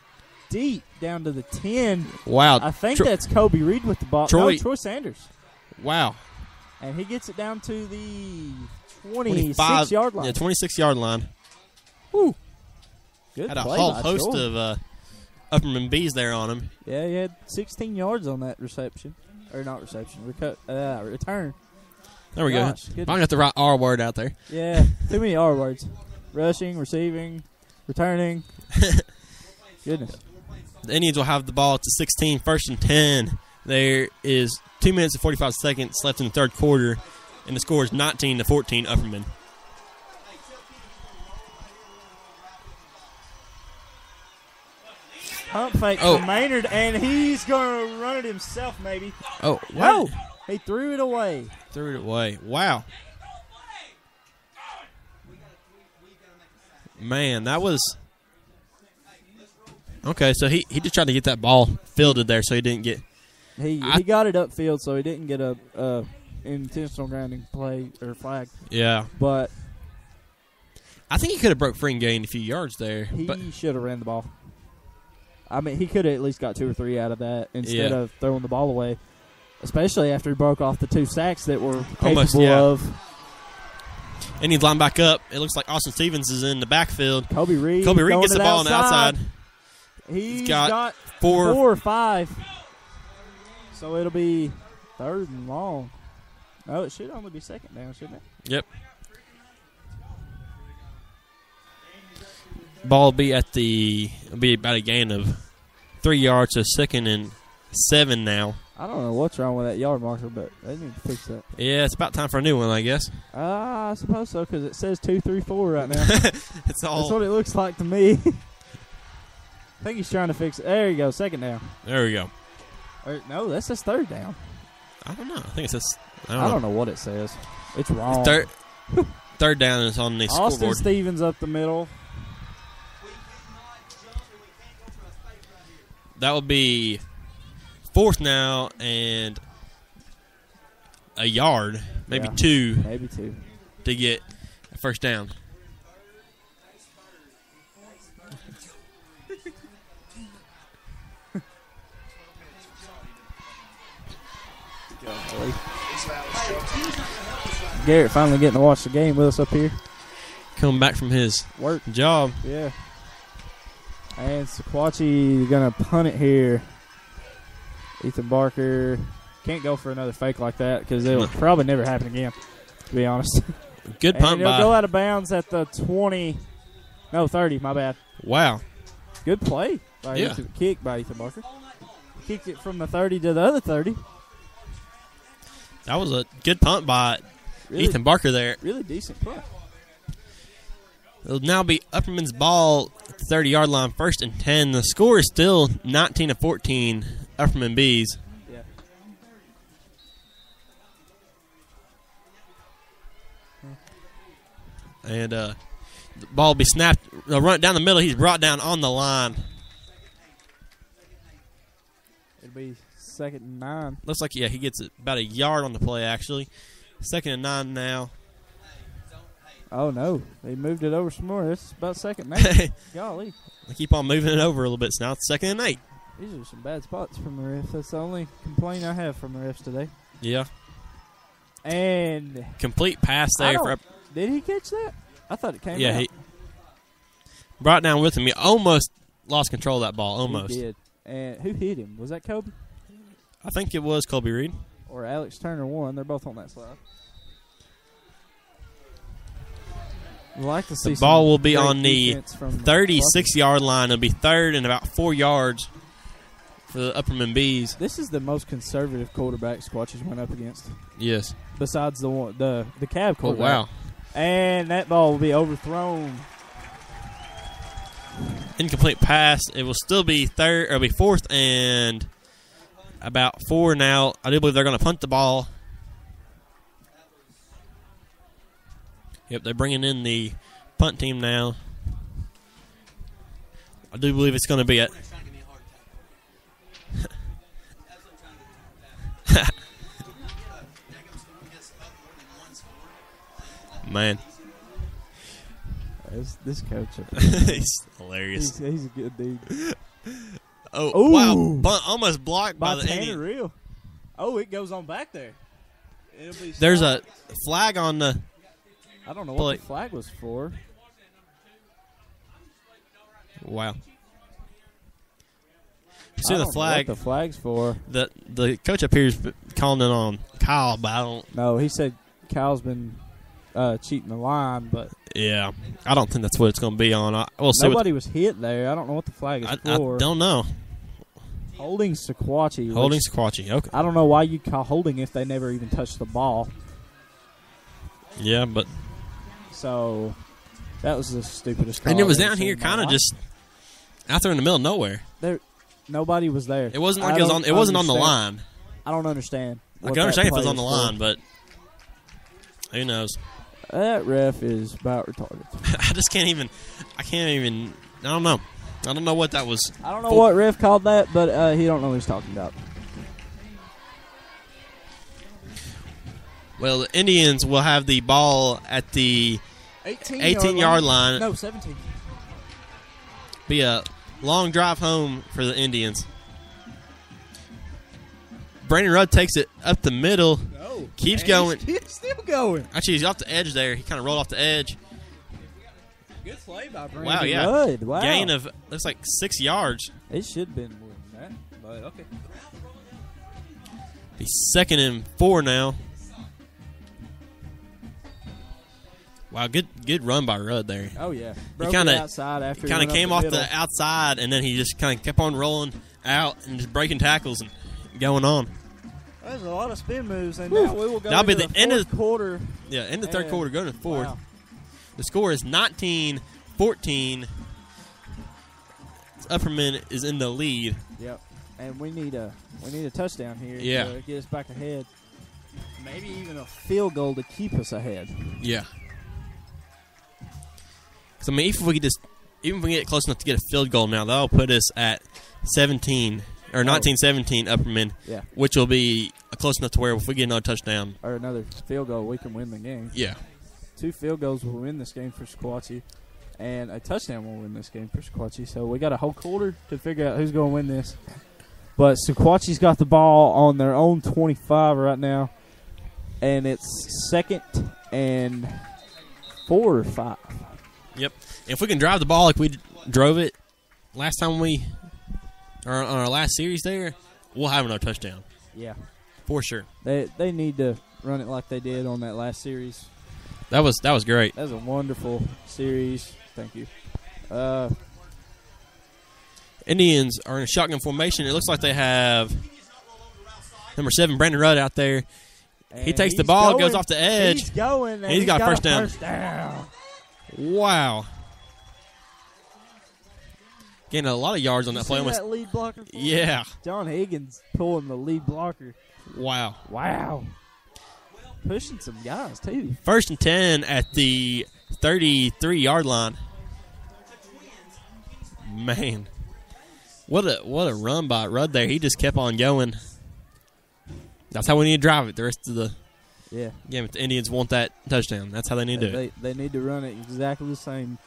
deep down to the 10. Wow. I think that's Kobe Reed with the ball. Troy Sanders. Wow. And he gets it down to the 26-yard line. Yeah, 26-yard line. Woo. Good Had a play whole by host Troy. of Upperman Bees there on him. Yeah, he had 16 yards on that reception. Or not reception, return. There we Gosh, go. I got the right R word out there. Yeah, too many R words. Rushing, receiving, returning. Goodness. The Indians will have the ball at the 16, first and 10. There is 2 minutes and 45 seconds left in the third quarter, and the score is 19-14 Upperman. Pump fake from Maynard, and he's going to run it himself, maybe. Oh, no. He threw it away. Threw it away. Wow. Man, that was... Okay, so he just tried to get that ball fielded there so he didn't get... He got it upfield, so he didn't get a intentional grounding play or flag. Yeah. But... I think he could have broke free and gained a few yards there. He should have ran the ball. I mean, he could have at least got 2 or 3 out of that instead of throwing the ball away. Especially after he broke off the 2 sacks that were capable of. And he's lined back up. It looks like Austin Stevens is in the backfield. Kobe Reed gets the ball on the outside. He's got 4 or 5. So it'll be third and long. No, it should only be second down, shouldn't it? Yep. Ball will be about a gain of 3 yards, so 2nd and 7 now. I don't know what's wrong with that yard marker, but they need to fix that. Yeah, it's about time for a new one, I guess. I suppose so, because it says 2, 3, 4 right now. That's what it looks like to me. I think he's trying to fix it. There you go, 2nd down. There we go. No, that says 3rd down. I don't know. I think it says... I don't know what it says. It's wrong. Third down is on the Austin scoreboard. Stevens up the middle. That will be 4th now and a yard, maybe 2. Maybe 2. To get a first down. Garrett finally getting to watch the game with us up here. Coming back from his work job. Yeah. And Sequatchie going to punt it here. Ethan Barker can't go for another fake like that because it'll probably never happen again, to be honest. Good punt by. It'll go out of bounds at the 30, my bad. Wow. Good play. Kick by Ethan Barker. Kicked it from the 30 to the other 30. That was a good punt by Ethan Barker there. Really decent punt. It'll now be Upperman's ball at the 30-yard line, 1st and 10. The score is still 19-14, Upperman Bees. Yeah. And the ball will be snapped. They'll run it down the middle. He's brought down on the line. It'll be 2nd and 9. Looks like, yeah, he gets about a yard on the play, actually. 2nd and 9 now. Oh, no. They moved it over some more. It's about 2nd and 8. Golly. They keep on moving it over a little bit, so now it's 2nd and 8. These are some bad spots from the refs. That's the only complaint I have from the refs today. Yeah. And Complete pass there. Did he catch that? I thought it came out. Yeah, he brought it down with him. He almost lost control of that ball, almost. He did. And who hit him? Was that Kobe? I think it was Colby Reed. Or Alex Turner won. They're both on that slide. We'd like to see The ball will be great on the defense from 36-yard line. It'll be 3rd and about 4 yards for the Upperman Bees. This is the most conservative quarterback Squatches went up against. Yes. Besides the cab Oh, quarterback. wow. And that ball will be overthrown. Incomplete pass. It will still be 4th and about 4 now. I do believe they're going to punt the ball. Yep, they're bringing in the punt team now. I do believe it's going to be at. Man. This coach. He's hilarious. He's a good dude. Oh, Ooh. wow. Bunt almost blocked by the Tanner Indian. Real. Oh, it goes on back there. It'll be There's stopped. a flag on the. I don't know play. what the flag was for. Wow. You I see the don't know flag. what the flag's for. The coach up here is calling it on Kyle, but I don't. No, he said Kyle's been cheating the line, but Yeah, I don't think that's what it's going to be on. We'll see. nobody was hit there. I don't know what the flag is I for. don't know. Holding Sequatchie. Holding which Sequatchie. Okay. I don't know why you call holding if they never even touched the ball. Yeah, but So that was the stupidest call. and it was I've ever down seen here, in my kind of life. just out there in the middle of nowhere. Nobody was there. It wasn't like I it was don't on. It wasn't on the understand. line. I don't understand. I what can understand that if it was play on the was for. line, but who knows? That ref is about retarded. I just can't even. I can't even. I don't know. I don't know what that was. I don't know what ref called that, but he don't know what he's talking about. Well, the Indians will have the ball at the 18-yard line. No, 17. Be a long drive home for the Indians. Brandon Rudd takes it up the middle. No. Keeps And going. He's still going. Actually, he's off the edge there. He kind of rolled off the edge. Good play by Brandon Wow, yeah. Rudd. Wow. Gain of, looks like 6 yards. It should have been more than that, but okay. Be 2nd and 4 now. Wow, good run by Rudd there. Oh, yeah. He Broke kind it of outside after kind of went came up off middle. the outside, and then he just kind of kept on rolling out and just breaking tackles and going on. There's a lot of spin moves, and now we will go That'll be into the end of fourth quarter. Yeah, in the third And- quarter, going to 4th. Wow. The score is 19-14. Upperman is in the lead. Yep. And we need a touchdown here Yeah. to get us back ahead. Maybe even a field goal to keep us ahead. Yeah. So I mean, even if we get close enough to get a field goal now, that'll put us at 17 or 19-17 Upperman, Yeah. which will be close enough to where if we get another touchdown, Or another field goal, we can win the game. yeah. 2 field goals will win this game for Sequatchie, and a touchdown will win this game for Sequatchie. So we got a whole quarter to figure out who's going to win this. But Sequatchie's got the ball on their own 25 right now, and it's 2nd and 4 or 5. Yep. If we can drive the ball like we drove it last time or on our last series there, we'll have another touchdown Yeah. for sure. They need to run it like they did on that last series. That was great. That was a wonderful series. Thank you. Indians are in a shotgun formation. It looks like they have number 7, Brandon Rudd, out there. He And takes the he's ball, going. goes off the edge. He's going. And He's got a first down. First down. Wow. Getting a lot of yards on that play. See Almost. that lead blocker? Yeah. John Higgins pulling the lead blocker. Wow. Wow. Pushing some guys, too. 1st and 10 at the 33-yard line. Man. What a run by Rudd there. He just kept on going. That's how we need to drive it the rest of the game. If the Indians want that touchdown, that's how they need to do it. They need to run it exactly the same.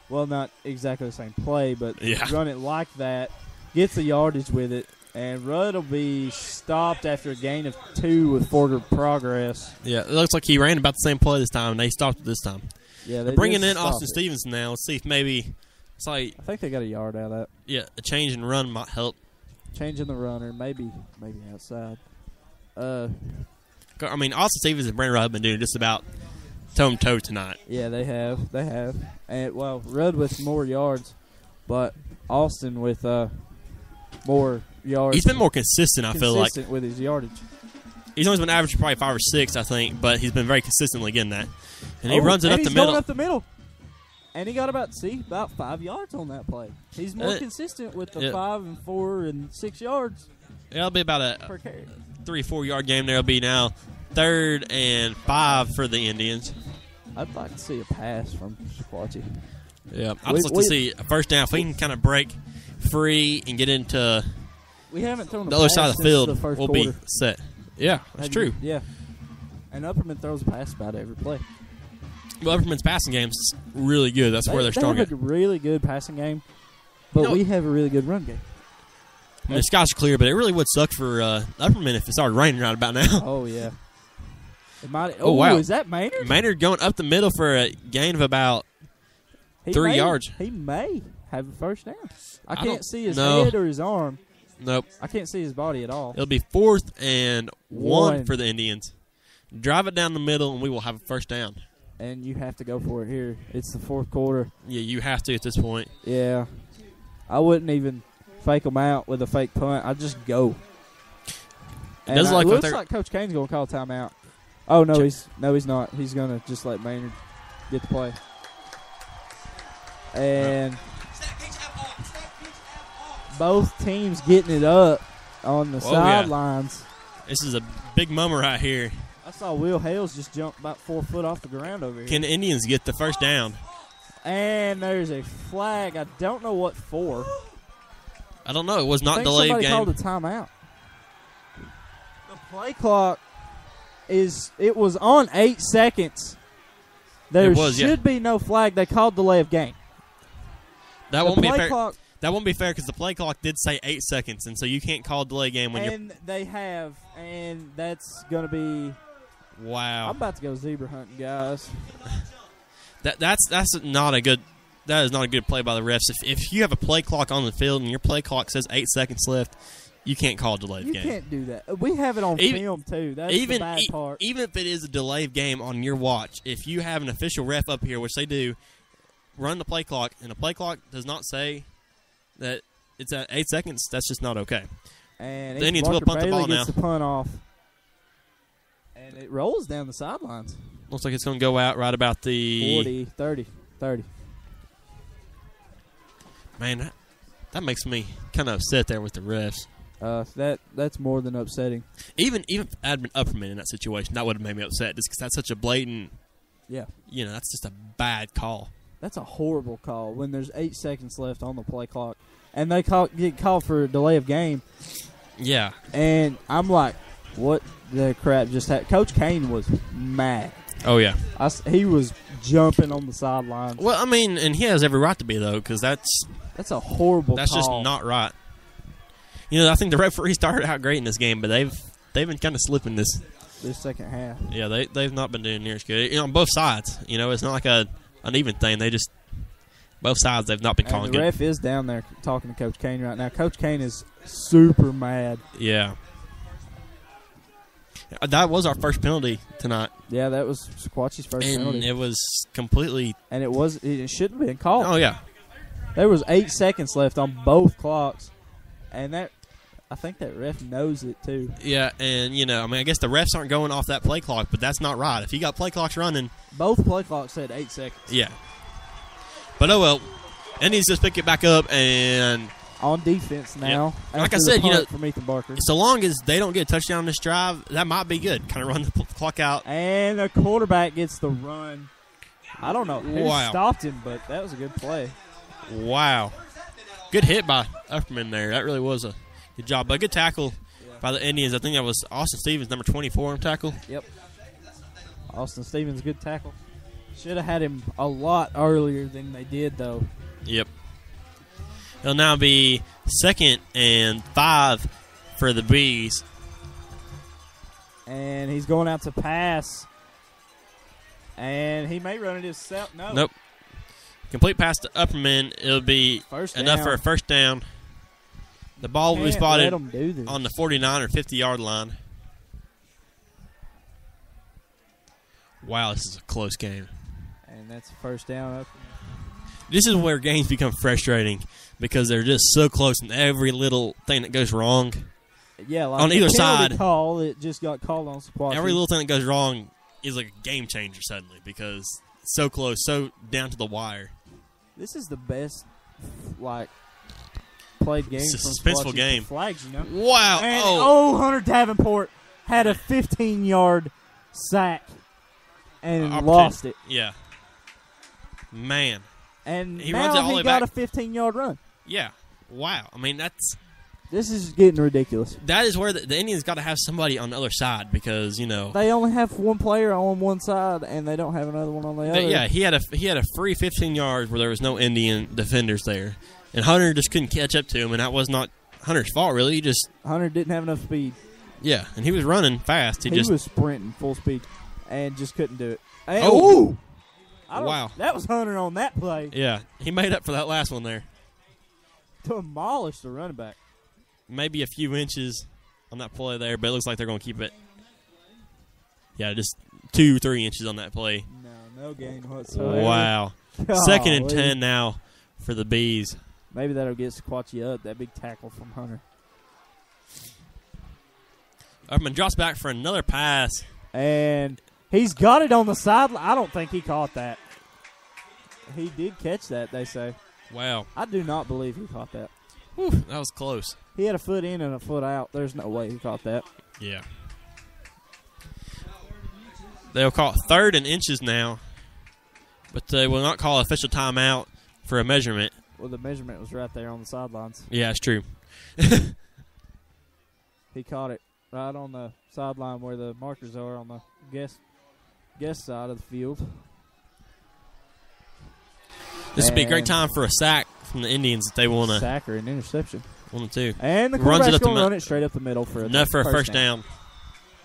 Well, not exactly the same play, but Yeah. run it like that. Get the yardage with it. And Rudd will be stopped after a gain of 2 with forward progress. Yeah, it looks like he ran about the same play this time, and they stopped it this time. Yeah, they Bringing just in stopped Austin it. Stevenson now. Let's see if maybe it's like I think they got a yard out of that. a change in run might help. Changing the runner, maybe outside. I mean, Austin Stevenson and Brandon Rudd have been doing just about toe-to-toe tonight. Yeah, they have. And well, Rudd with more yards, but Austin with more yards. He's been more consistent, I feel like. Consistent with his yardage. He's only been averaging probably 5 or 6, I think, but he's been very consistently getting that. And he runs it up the middle. Going up the middle. And he got about 5 yards on that play. He's more consistent with the 5 and 4 and 6 yards. It'll be about a per carry. 3-4 yard game. There'll be now 3rd and 5 for the Indians. I'd like to see a pass from Squatchy. Yeah, I'd just like to see a first down. If we can kind of break free and get into We haven't thrown the other side of the field, the first we'll quarter. be set. Yeah, that's true. Yeah. And Upperman throws a pass about every play. Well, Upperman's passing game's really good. That's where they're strong They at. have a really good passing game, but we have a really good run game. I mean, the skies are clear, but it really would suck for Upperman if it started raining right about now. Oh, yeah. It might. Oh, wow. Is that Maynard? Maynard going up the middle for a gain of about 3 yards. He may have a first down. I don't can't see his know. head or his arm. Nope. I can't see his body at all. It'll be 4th and 1 One. for the Indians. Drive it down the middle, and we will have a first down. And you have to go for it here. It's the fourth quarter. Yeah, you have to at this point. Yeah. I wouldn't even fake them out with a fake punt. I'd just go. And does it look like looks they're- like Coach Kane's going to call a timeout. Oh, no, he's not. He's going to just let Maynard get the play. And both teams getting it up on the sidelines. This is a big moment right here. I saw Will Hales just jump about 4 foot off the ground over here. Can the Indians get the first down? And there's a flag. I don't know what for. I don't know. It was I not think delayed somebody game. called a timeout. The play clock it was on 8 seconds. There should be no flag. They called delay of game. That won't be play fair. clock, That won't be fair because the play clock did say 8 seconds, and so you can't call delay game when and they have, and that's going to be. you're. Wow. I'm about to go zebra hunting, guys. That's not a good. That is not a good play by the refs. If you have a play clock on the field and your play clock says 8 seconds left, you can't call a delay of You game. can't do that. We have it on film too. That's the bad part. Even if it is a delay of game on your watch, if you have an official ref up here, which they do, run the play clock, and the play clock does not say that it's at 8 seconds, that's just not okay. And The Indians Walker will punt the Bailey ball now. gets the punt off, and it rolls down the sidelines. Looks like it's going to go out right about the 40, 30. Man, that makes me kind of upset there with the refs. That's more than upsetting. Even if I'd been Upperman in that situation, that would have made me upset just because that's such a blatant. Yeah, That's just a bad call. that's a horrible call when there's 8 seconds left on the play clock, and they get called for a delay of game. Yeah. And I'm like, what the crap just happened? Coach Kane was mad. Oh yeah. He was jumping on the sidelines. Well, I mean, and he has every right to be though, because that's a horrible. That's call. just not right. I think the referee started out great in this game, but they've been kind of slipping this second half. Yeah, they've not been doing near as good. On both sides. It's not like an even thing. They just both sides they've not been calling And the good. ref is down there talking to Coach Kane right now. Coach Kane is super mad. Yeah. That was our first penalty tonight. Yeah, that was Sequatchy's first And penalty. it was completely. And it shouldn't have been called. Oh yeah. There was 8 seconds left on both clocks, and I think that ref knows it too. Yeah, and I guess the refs aren't going off that play clock, but that's not right. If you got play clocks running, Both play clocks said 8 seconds. yeah. But oh well, Indians just pick it back up, and On defense now. Yeah. Like I after said, the punt from Ethan Barker. so long as they don't get a touchdown on this drive, that might be good. Kind of run the clock out. And the quarterback gets the run. I don't know who Wow. stopped him, but that was a good play. Wow. Good hit by Upperman there. That really was a good job. But a good tackle by the Indians. I think that was Austin Stevens, number 24 on tackle. Yep. Austin Stevens, good tackle. Should have had him a lot earlier than they did, though. Yep. It'll now be 2nd and 5 for the Bees. And he's going out to pass. And he may run it himself. No. Nope. Complete pass to Upperman. It'll be enough for a first down. The ball will be spotted on the 49 or 50-yard line. Wow, this is a close game. And that's a first down. This is where games become frustrating because they're just so close and every little thing that goes wrong. Yeah, like on either side. Call, it just got called on Sequatchie. Every little thing that goes wrong is like a game changer suddenly because it's so close, so down to the wire. This is the best, played game. It's a from suspenseful Sequatchie game. Flags, you know. Wow! And, Hunter Davenport had a 15-yard sack and lost it. Yeah. Man. And he now runs it all the way got back. a 15-yard run. Yeah. Wow. I mean, this is getting ridiculous. That is where the Indians got to have somebody on the other side because, they only have one player on one side and they don't have another one on the other. Yeah, he had a free 15 yards where there was no Indian defenders there. And Hunter just couldn't catch up to him, and that was not Hunter's fault, really. Hunter didn't have enough speed. Yeah, and he was running fast. He was sprinting full speed and just couldn't do it. And, wow. That was Hunter on that play. Yeah, he made up for that last one there. Demolished the running back. Maybe a few inches on that play there, but it looks like they're going to keep it. Yeah, just 2-3 inches on that play. No gain whatsoever. Wow. Golly. 2nd and 10 now for the Bees. Maybe that'll get Sequatchie up, that big tackle from Hunter. Upperman drops back for another pass. And he's got it on the sideline. I don't think he caught that. He did catch that, they say. Wow. I do not believe he caught that. Whew, that was close. He had a foot in and a foot out. There's no way he caught that. Yeah. They'll call it 3rd and inches now, but they will not call official timeout for a measurement. Well, the measurement was right there on the sidelines. Yeah, it's true. He caught it right on the sideline where the markers are on the guest side of the field. This would be a great time for a sack from the Indians if they want to. Sack or an interception. 1 or 2. And the quarterback's going to run it straight up the middle for enough for a first down.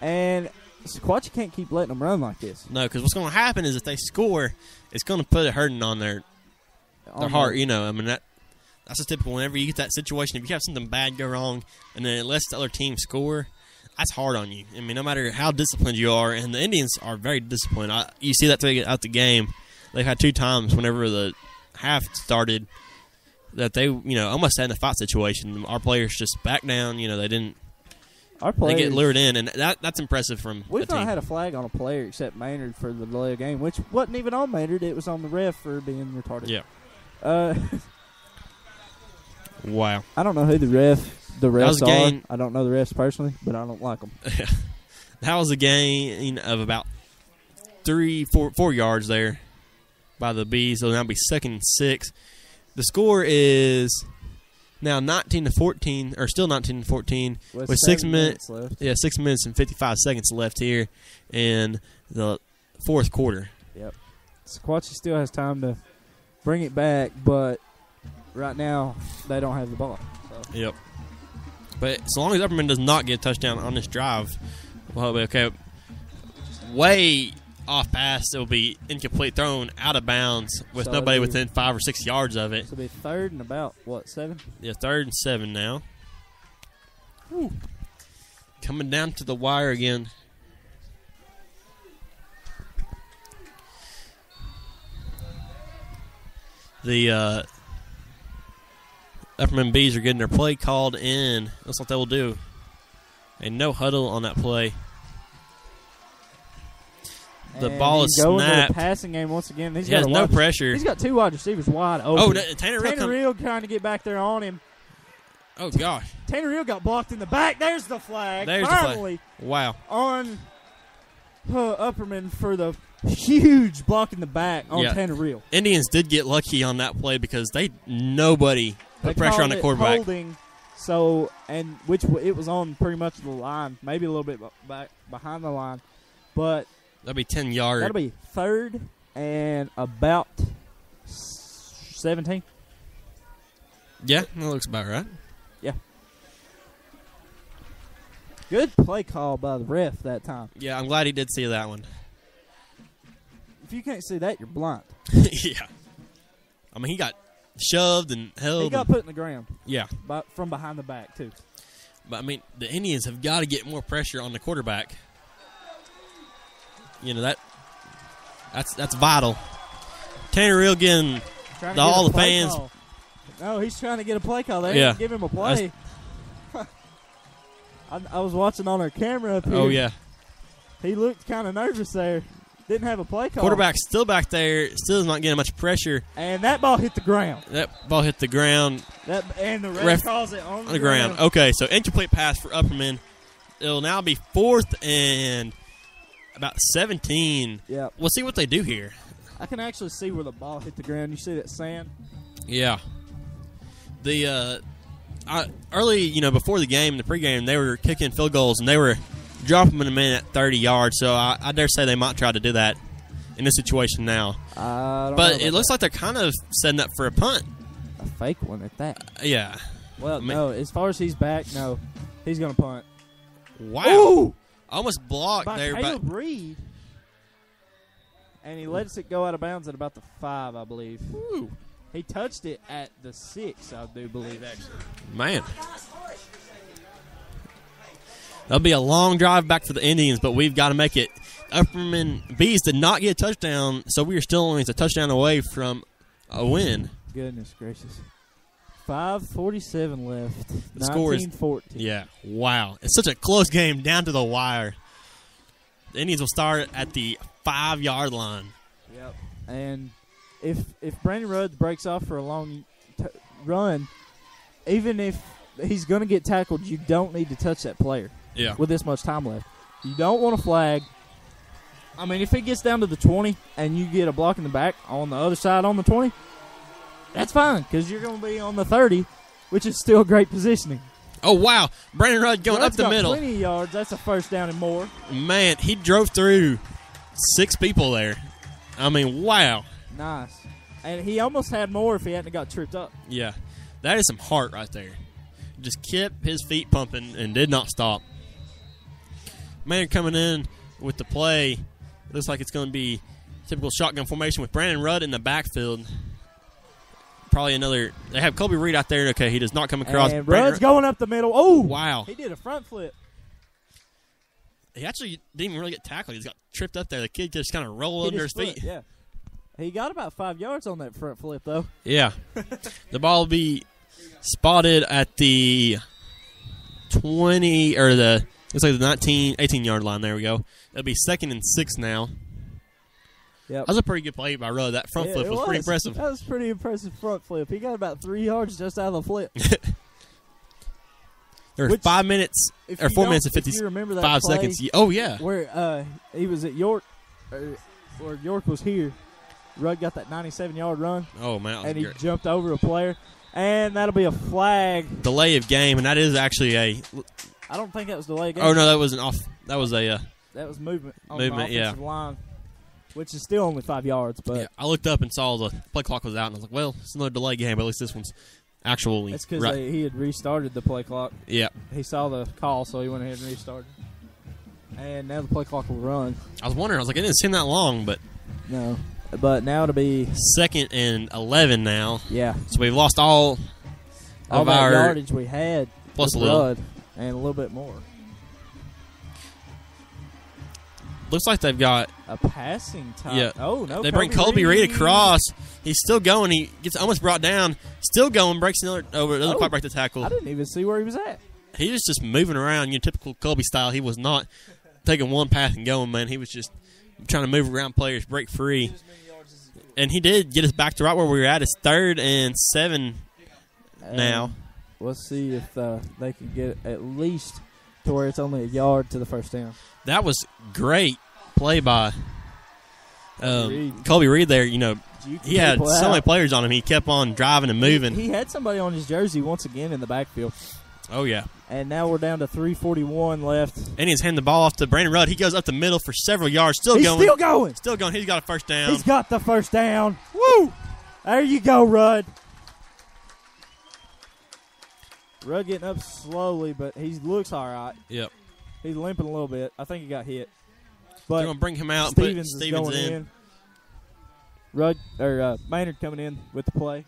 And Sequatchie can't keep letting them run like this. No, because what's going to happen is if they score, it's going to put a hurting on their heart. I mean, that's a typical. Whenever you get that situation, if you have something bad go wrong, and then it lets the other team score, that's hard on you. I mean, no matter how disciplined you are, and the Indians are very disciplined. You see that throughout the game. They've had 2 times whenever the half started that they, almost had in a fight situation. Our players just back down. They didn't. Our players, they get lured in, and that's impressive from We've the team. not had a flag on a player except Maynard for the delay of game, which wasn't even on Maynard. It was on the ref for being retarded. Yeah. Wow. I don't know who the refs are. Game. I don't know the refs personally, but I don't like them. That was a gain of about 4 yards there by the Bees. It'll now be 2nd and 6. The score is now 19-14, or still 19-14, with 6 minutes left. Yeah, 6 minutes and 55 seconds left here in the 4th quarter. Yep. Sequatchie still has time to bring it back, but right now they don't have the ball. So. Yep. But so long as Upperman does not get a touchdown on this drive, we'll be okay. Way off pass, it will be incomplete, thrown out of bounds with nobody within 5 or 6 yards of it. So it'll be 3rd and about, 7? Yeah, 3rd and 7 now. Whew. Coming down to the wire again. The Upperman Bees are getting their play called in. That's what they will do. A no huddle on that play. The ball is snapped. The passing game once again. He has no pressure. He's got 2 wide receivers wide open. Tanner Real trying to get back there on him. Oh, gosh. Tanner Real got blocked in the back. There's the flag. Finally, wow. On Upperman for the huge block in the back on Tanner Real. Indians did get lucky on that play because nobody Put pressure on the quarterback. Holding, so, and it was on pretty much the line, maybe a little bit back behind the line, but That'll be 10 yards. that'll be third and about 17. Yeah, that looks about right. Yeah. Good play call by the ref that time. Yeah, I'm glad he did see that one. If you can't see that, you're blind. Yeah. I mean, he got shoved and held. He got put in the ground Yeah. from behind the back, too. But, I mean, the Indians have got to get more pressure on the quarterback. You know, that's vital. Tanner Real getting Trying to all get a the play fans. call. No, he's trying to get a play call. They Yeah. didn't give him a play. I was watching on our camera up here. Oh, yeah. He looked kind of nervous there. Didn't have a play call. Quarterback's still back there, still not getting much pressure. And that ball hit the ground. That ball hit the ground. And the ref Ref calls it on the ground. Okay, so incomplete pass for Upperman. It'll now be 4th and about 17. Yep. We'll see what they do here. I can actually see where the ball hit the ground. You see that sand? Yeah. The early, before the game, the pregame, they were kicking field goals, and they were dropping them in at 30 yards. So I dare say they might try to do that in this situation now. But it looks like they're kind of setting up for a punt. A fake one at that. Yeah. Well, no. As far as he's back, no. He's going to punt. Wow. Ooh! Almost blocked By there. Caleb Reed. And he lets it go out of bounds at about the 5, I believe. Ooh. He touched it at the 6, I do believe, actually. Man. That'll be a long drive back for the Indians, but we've got to make it. Upperman Bees did not get a touchdown, so we are still only a touchdown away from a win. Goodness gracious. 5:47 left. The score is 19-14. Yeah, wow. It's such a close game down to the wire. The Indians will start at the 5-yard line. Yep. And if Brandon Rudd breaks off for a long run, even if he's going to get tackled, you don't need to touch that player. Yeah. With this much time left. You don't want to flag. I mean, if it gets down to the 20 and you get a block in the back on the other side on the 20, that's fine because you're going to be on the 30, which is still great positioning. Oh, wow. Brandon Rudd going up the middle. 20 yards. That's a first down and more. Man, he drove through 6 people there. I mean, wow. Nice. And he almost had more if he hadn't got tripped up. Yeah. That is some heart right there. Just kept his feet pumping and did not stop. Man coming in with the play. Looks like it's going to be typical shotgun formation with Brandon Rudd in the backfield. Probably another. They have Colby Reed out there. Okay, he does not come across. And Rudd's going up the middle. Oh! Wow. He did a front flip. He actually didn't even really get tackled. He just got tripped up there. The kid just kind of rolled under his feet. Yeah. He got about 5 yards on that front flip, though. Yeah. The ball will be spotted at the 20 or the. Looks like the 18-yard line. There we go. It'll be 2nd and 6 now. Yep. That was a pretty good play by Rudd. That front flip was pretty impressive. That was pretty impressive front flip. He got about 3 yards just out of the flip. There were 5 minutes or 4 minutes and 55 seconds. Oh, yeah. Where he was at York, or York was here. Rudd got that 97-yard run. Oh, man. And he jumped over a player. And that'll be a flag. Delay of game, and that is actually a. I don't think that was delay of game. Oh, no, that wasn't off. That was a. That was movement on movement, the offensive line, which is still only 5 yards. But yeah, I looked up and saw the play clock was out, and I was like, well, it's another delay game, but at least this one's actually. That's because right. he had restarted the play clock. Yeah. He saw the call, so he went ahead and restarted. And now the play clock will run. I was wondering. I was like, it didn't seem that long, but. No. But now it'll be 2nd and 11 now. Yeah. So we've lost all of that our yardage we had plus a little, and a little bit more. Looks like they've got a passing time. Yeah. Oh no! They bring Colby Reed across. He's still going. He gets almost brought down. Still going. Breaks another over. Doesn't quite break the tackle. I didn't even see where he was at. He was just moving around. Typical Colby style. He was not taking one path and going. Man, he was just trying to move around players, break free. And he did get us back to right where we were at. It's 3rd and 7 now. We'll see if they can get at least to where it's only a yard to the first down. That was great play by Colby Reed there. juking He had people so out. many players on him. He kept on driving and moving. He had somebody on his jersey once again in the backfield. Oh, yeah. And now we're down to 3:41 left. And he's handing the ball off to Brandon Rudd. He goes up the middle for several yards. He's still going. Still going. He's got a first down. He's got the first down. Woo! There you go, Rudd. Rudd getting up slowly, but he looks all right. Yep. He's limping a little bit. I think he got hit. They're But going to bring him out and put Stevens is Stevens going in. Rudd or Maynard coming in with the play.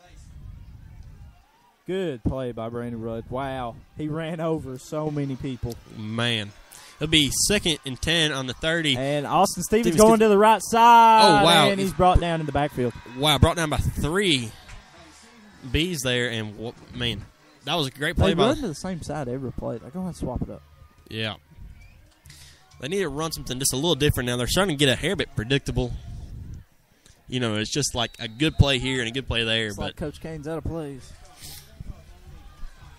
Good play by Brandon Rudd. Wow, he ran over so many people. Man. It'll be 2nd and 10 on the 30. And Austin Stevens Stevens going to the right side. Oh, wow. And he's brought down in the backfield. Wow, brought down by 3 Bs there. And, man, that was a great play They by run to the same side every play. They're going to have to swap it up. Yeah. They need to run something just a little different now. They're starting to get a hair bit predictable. You know, it's just like a good play here and a good play there. It's But like Coach Kane's out of plays.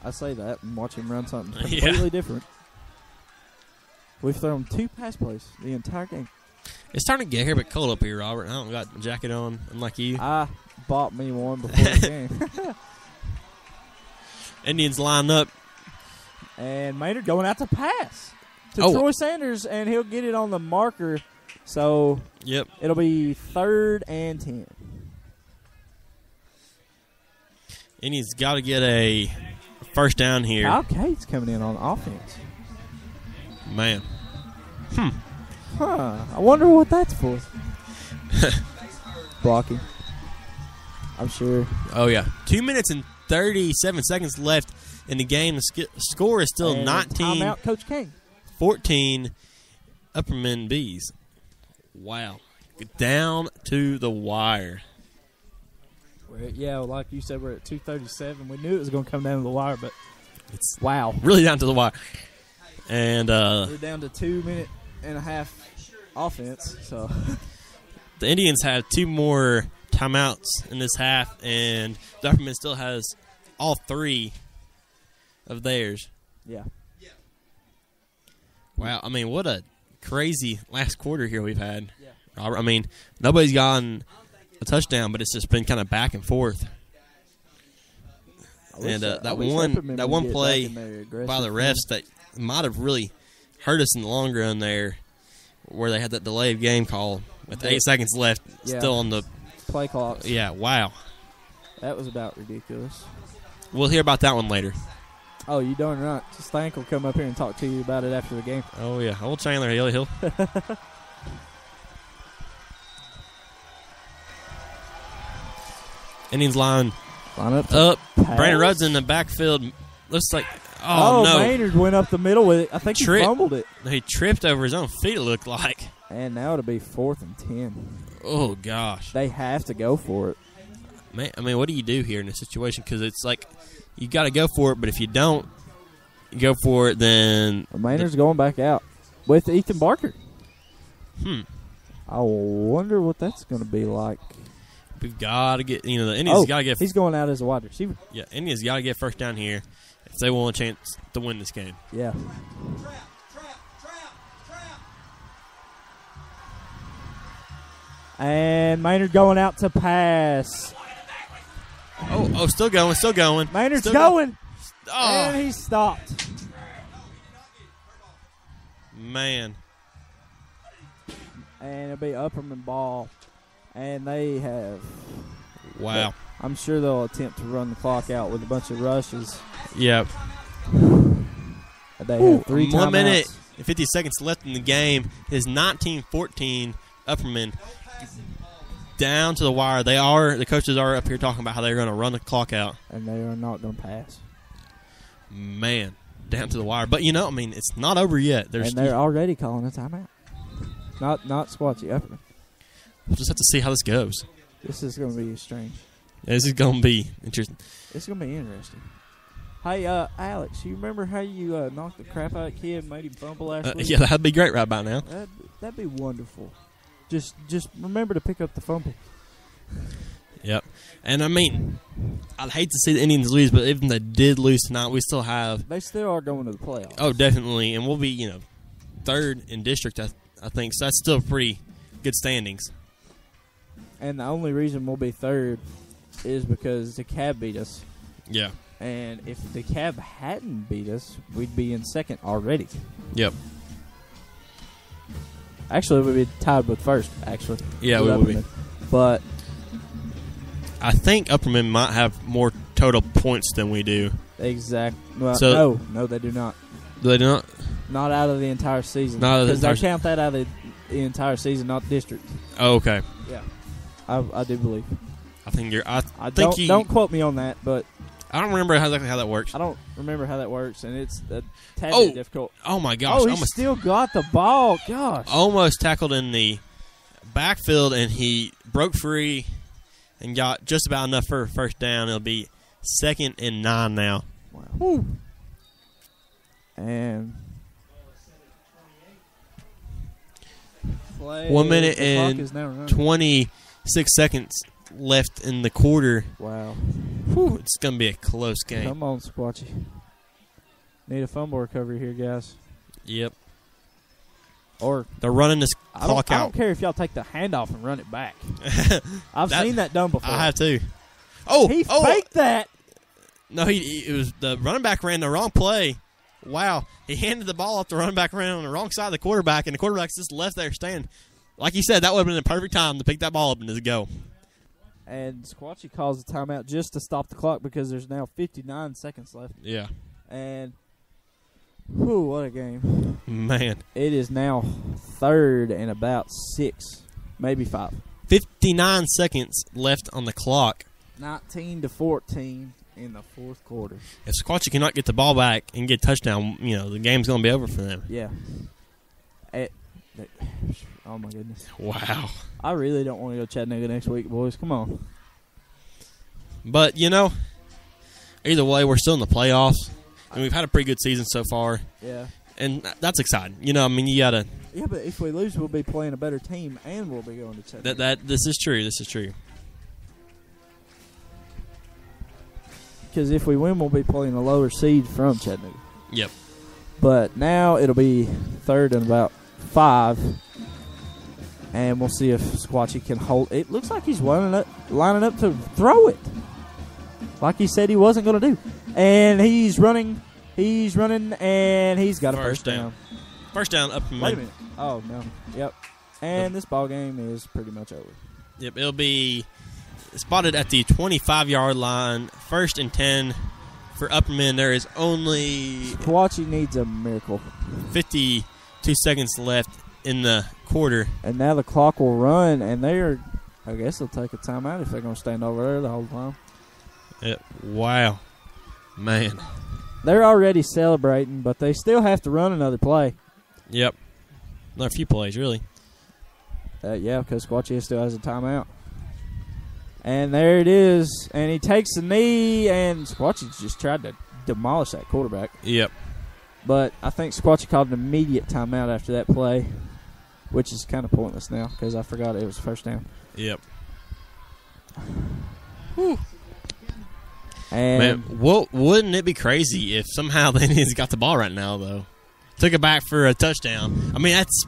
I say that and watch him run something Yeah. completely different. We've thrown 2 pass plays the entire game. it's starting to get a hair bit cold up here, Robert. I don't got my jacket on, unlike you. I bought me one before the game. Indians line up. And Maynard going out to pass to Oh. Troy Sanders, and he'll get it on the marker. So Yep. it'll be 3rd and 10. Indians got to get a first down here. Kyle Cates coming in on offense. Man. Huh. I wonder what that's for. Blocking. I'm sure. Oh, yeah. 2 minutes and 37 seconds left in the game. The score is still And 19-14 timeout, Coach Kane. Upperman Bees. Wow. Down to the wire. Yeah, like you said, we're at 2:37. We knew it was going to come down to the wire, but It's wow. really down to the wire. And We're down to 2 minute and a half offense. So the Indians have 2 more timeouts in this half, and Upperman still has all 3 of theirs. yeah. Wow. I mean, what a crazy last quarter here we've had. Yeah. Robert, I mean, nobody's gotten a touchdown, but it's just been kind of back and forth. And that one play by the refs that might have really hurt us in the long run there, where they had that delay of game call with 8 seconds left, Yeah. still on the play clocks. yeah. Wow, That was about ridiculous. we'll hear about that one later. Oh, you darn right. Stank will come up here and talk to you about it after the game. Oh yeah, old Chandler Hill. Indians line up. up. Pass. Brandon Rudd's in the backfield. Looks like no. Maynard went up the middle with it. I think he fumbled it. He tripped over his own feet, it looked like. And now it'll be 4th and 10. Oh, gosh. They have to go for it. Man, I mean, what do you do here in this situation? Because it's like you got to go for it, but if you don't go for it, then Maynard's going back out with Ethan Barker. I wonder what that's going to be like. we've got to get, the Indians got to get. He's going out as a wide receiver. Yeah, Indians got to get first down here if they want a chance to win this game. Yeah. And Maynard going out to pass. Oh, still going. Maynard's Still going. Oh, And he stopped. man. And it'll be Upperman ball. And they have. Wow. I'm sure they'll attempt to run the clock out with a bunch of rushes. Yep. They have 3 timeouts. 1 minute and 50 seconds left in the game. It is 19-14 Upperman. Down to the wire. The coaches are up here talking about how they're going to run the clock out. And they are not going to pass. Man, down to the wire. But it's not over yet. And they're already calling a timeout. Not Squatchy Upperman. We'll just have to see how this goes. This is going to be strange. This is going to be interesting. It's going to be interesting. Hey, Alex, you remember how you knocked the crap out of kid and made him fumble last week? Yeah, that'd be great right about now. That'd be wonderful. Just remember to pick up the fumble. Yep. And I'd hate to see the Indians lose, but even if they did lose tonight, we still have. They still are going to the playoffs. Oh, definitely, and we'll be 3rd in district, I think. So that's still pretty good standings. And the only reason we'll be third is because the Cab beat us. Yeah. And if the Cab hadn't beat us, we'd be in second already. Yep. Actually, we'd be tied with first, actually. Yeah, we would be. But I think Upperman might have more total points than we do. Well, So- no, they do not. Do they not? Not out of the entire season. Not out of the Because they entire count that out of the entire season, not district. Oh, okay. Yeah. I do believe. I think you're. I don't think don't quote me on that, but I don't remember exactly how that works. I don't remember how that works, and it's a tad bit difficult. Oh my gosh! He still got the ball. Gosh. Almost tackled in the backfield, and he broke free and got just about enough for a first down. It'll be 2nd and 9 now. Wow. Woo. And 1 minute and 26 seconds left in the quarter. Wow. Whew, it's going to be a close game. Come on, Squatchy. Need a fumble recovery here, guys. Yep. Or they're running this clock I out. don't care if y'all take the handoff and run it back. I've seen that done before. I have too. Oh, he faked that. No, it was the running back ran the wrong play. Wow. He handed the ball off, the running back ran on the wrong side of the quarterback, and the quarterback's just left there standing. Like you said, that would have been the perfect time to pick that ball up and just go. And Squatchy calls a timeout just to stop the clock because there's now 59 seconds left. Yeah. And, whew, what a game. Man. It is now 3rd and about 6, maybe 5. 59 seconds left on the clock. 19-14 in the 4th quarter. If Squatchy cannot get the ball back and get a touchdown, the game's going to be over for them. Yeah. Oh, my goodness. Wow. I really don't want to go Chattanooga next week, boys. Come on. But, either way, we're still in the playoffs. And we've had a pretty good season so far. Yeah. And that's exciting. You got to... Yeah, but if we lose, we'll be playing a better team, and we'll be going to Chattanooga. This is true. This is true. Because if we win, we'll be playing a lower seed from Chattanooga. Yep. But now it'll be 3rd and about 5. And we'll see if Squatchy can hold. It looks like he's lining up to throw it. Like he said he wasn't going to do. And he's running, and he's got a first down. First down, Upperman. Wait a minute. Oh, no. Yep. And this ball game is pretty much over. Yep, it'll be spotted at the 25-yard line. 1st and 10 for Upperman. There is only Squatchy needs a miracle. 52 seconds left in the quarter. And now the clock will run, and I guess they'll take a timeout if they're going to stand over there the whole time. Wow. Man. They're already celebrating, but they still have to run another play. Yep. Another few plays, really. Yeah, because Squatchy still has a timeout. And there it is. And he takes the knee, and Squatchy just tried to demolish that quarterback. Yep. But I think Squatchy called an immediate timeout after that play, which is kind of pointless now because I forgot it was first down. Yep. Whew. And man, wouldn't it be crazy if somehow the Indians got the ball right now, though? Took it back for a touchdown. I mean, that's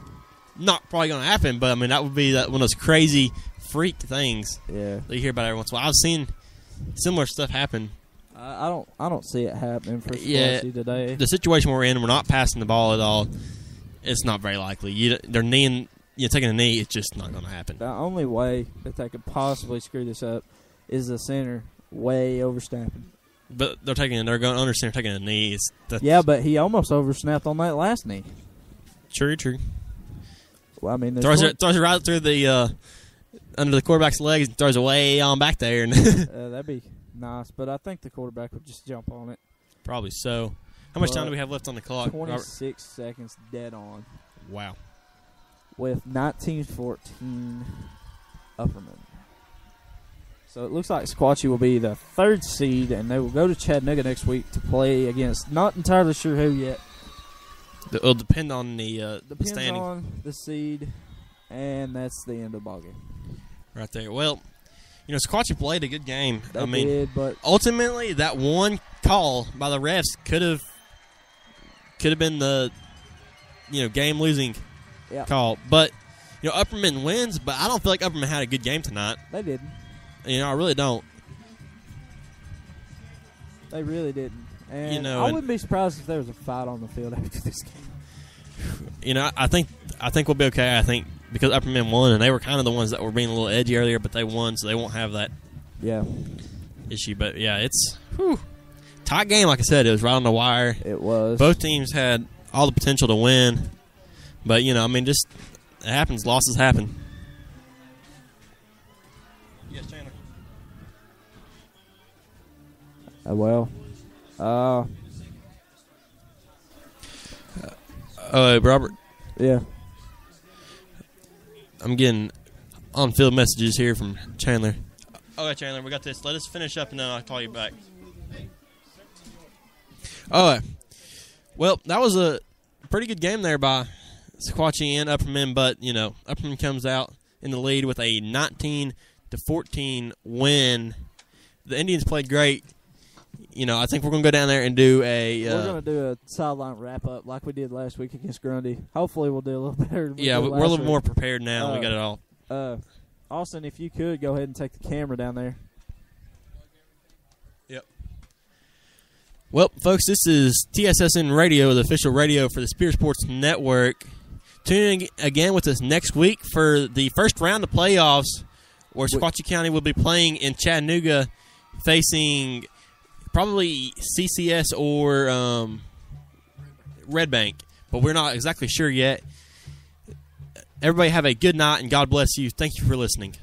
not probably going to happen, but, I mean, that would be one of those crazy freak things that you hear about every once in a while. I've seen similar stuff happen. I don't see it happening for Squatchy today. The situation we're in, we're not passing the ball at all. It's not very likely. They're taking a knee. It's just not going to happen. The only way that they could possibly screw this up is the center way oversnapping. But they're going under center, taking a knee. Yeah, but he almost oversnapped on that last knee. True. Well, I mean, throws it right through the under the quarterback's legs and throws it way on back there. And that'd be nice, but I think the quarterback would just jump on it. Probably so. How much time do we have left on the clock? 26 seconds dead on. Wow. With 19-14 Upperman. So it looks like Squatchy will be the 3rd seed, and they will go to Chattanooga next week to play against, not entirely sure who yet. It'll depend on the Depends standing. on the seed, and that's the end of the ballgame. Right there. Well, Squatchy played a good game. They did, but ultimately, that one call by the refs could have been the game-losing call. But Upperman wins, but I don't feel like Upperman had a good game tonight. They didn't. I really don't. They really didn't. And I wouldn't be surprised if there was a fight on the field after this game. I think we'll be okay. I think because Upperman won, and they were kind of the ones that were being a little edgy earlier, but they won, so they won't have that issue. But, yeah, it's tight game, like I said. It was right on the wire. It was. Both teams had all the potential to win. But, just it happens. Losses happen. Yes, Chandler. Robert. Yeah. I'm getting on-field messages here from Chandler. Okay, Chandler, we got this. Let us finish up, and then I'll call you back. All right. Well, that was a pretty good game there by Sequatchie and Upperman, but, Upperman comes out in the lead with a 19-14 win. The Indians played great. I think we're going to go down there and do we're going to do a sideline wrap-up like we did last week against Grundy. Hopefully we'll do a little better. Yeah, we're a little more prepared now. We got it all. Austin, if you could, go ahead and take the camera down there. Yep. Well, folks, this is TSSN Radio, the official radio for the Spear Sports Network. Tune in again with us next week for the first round of playoffs, where Sequatchie County will be playing in Chattanooga, facing probably CCS or Red Bank, but we're not exactly sure yet. Everybody have a good night, and God bless you. Thank you for listening.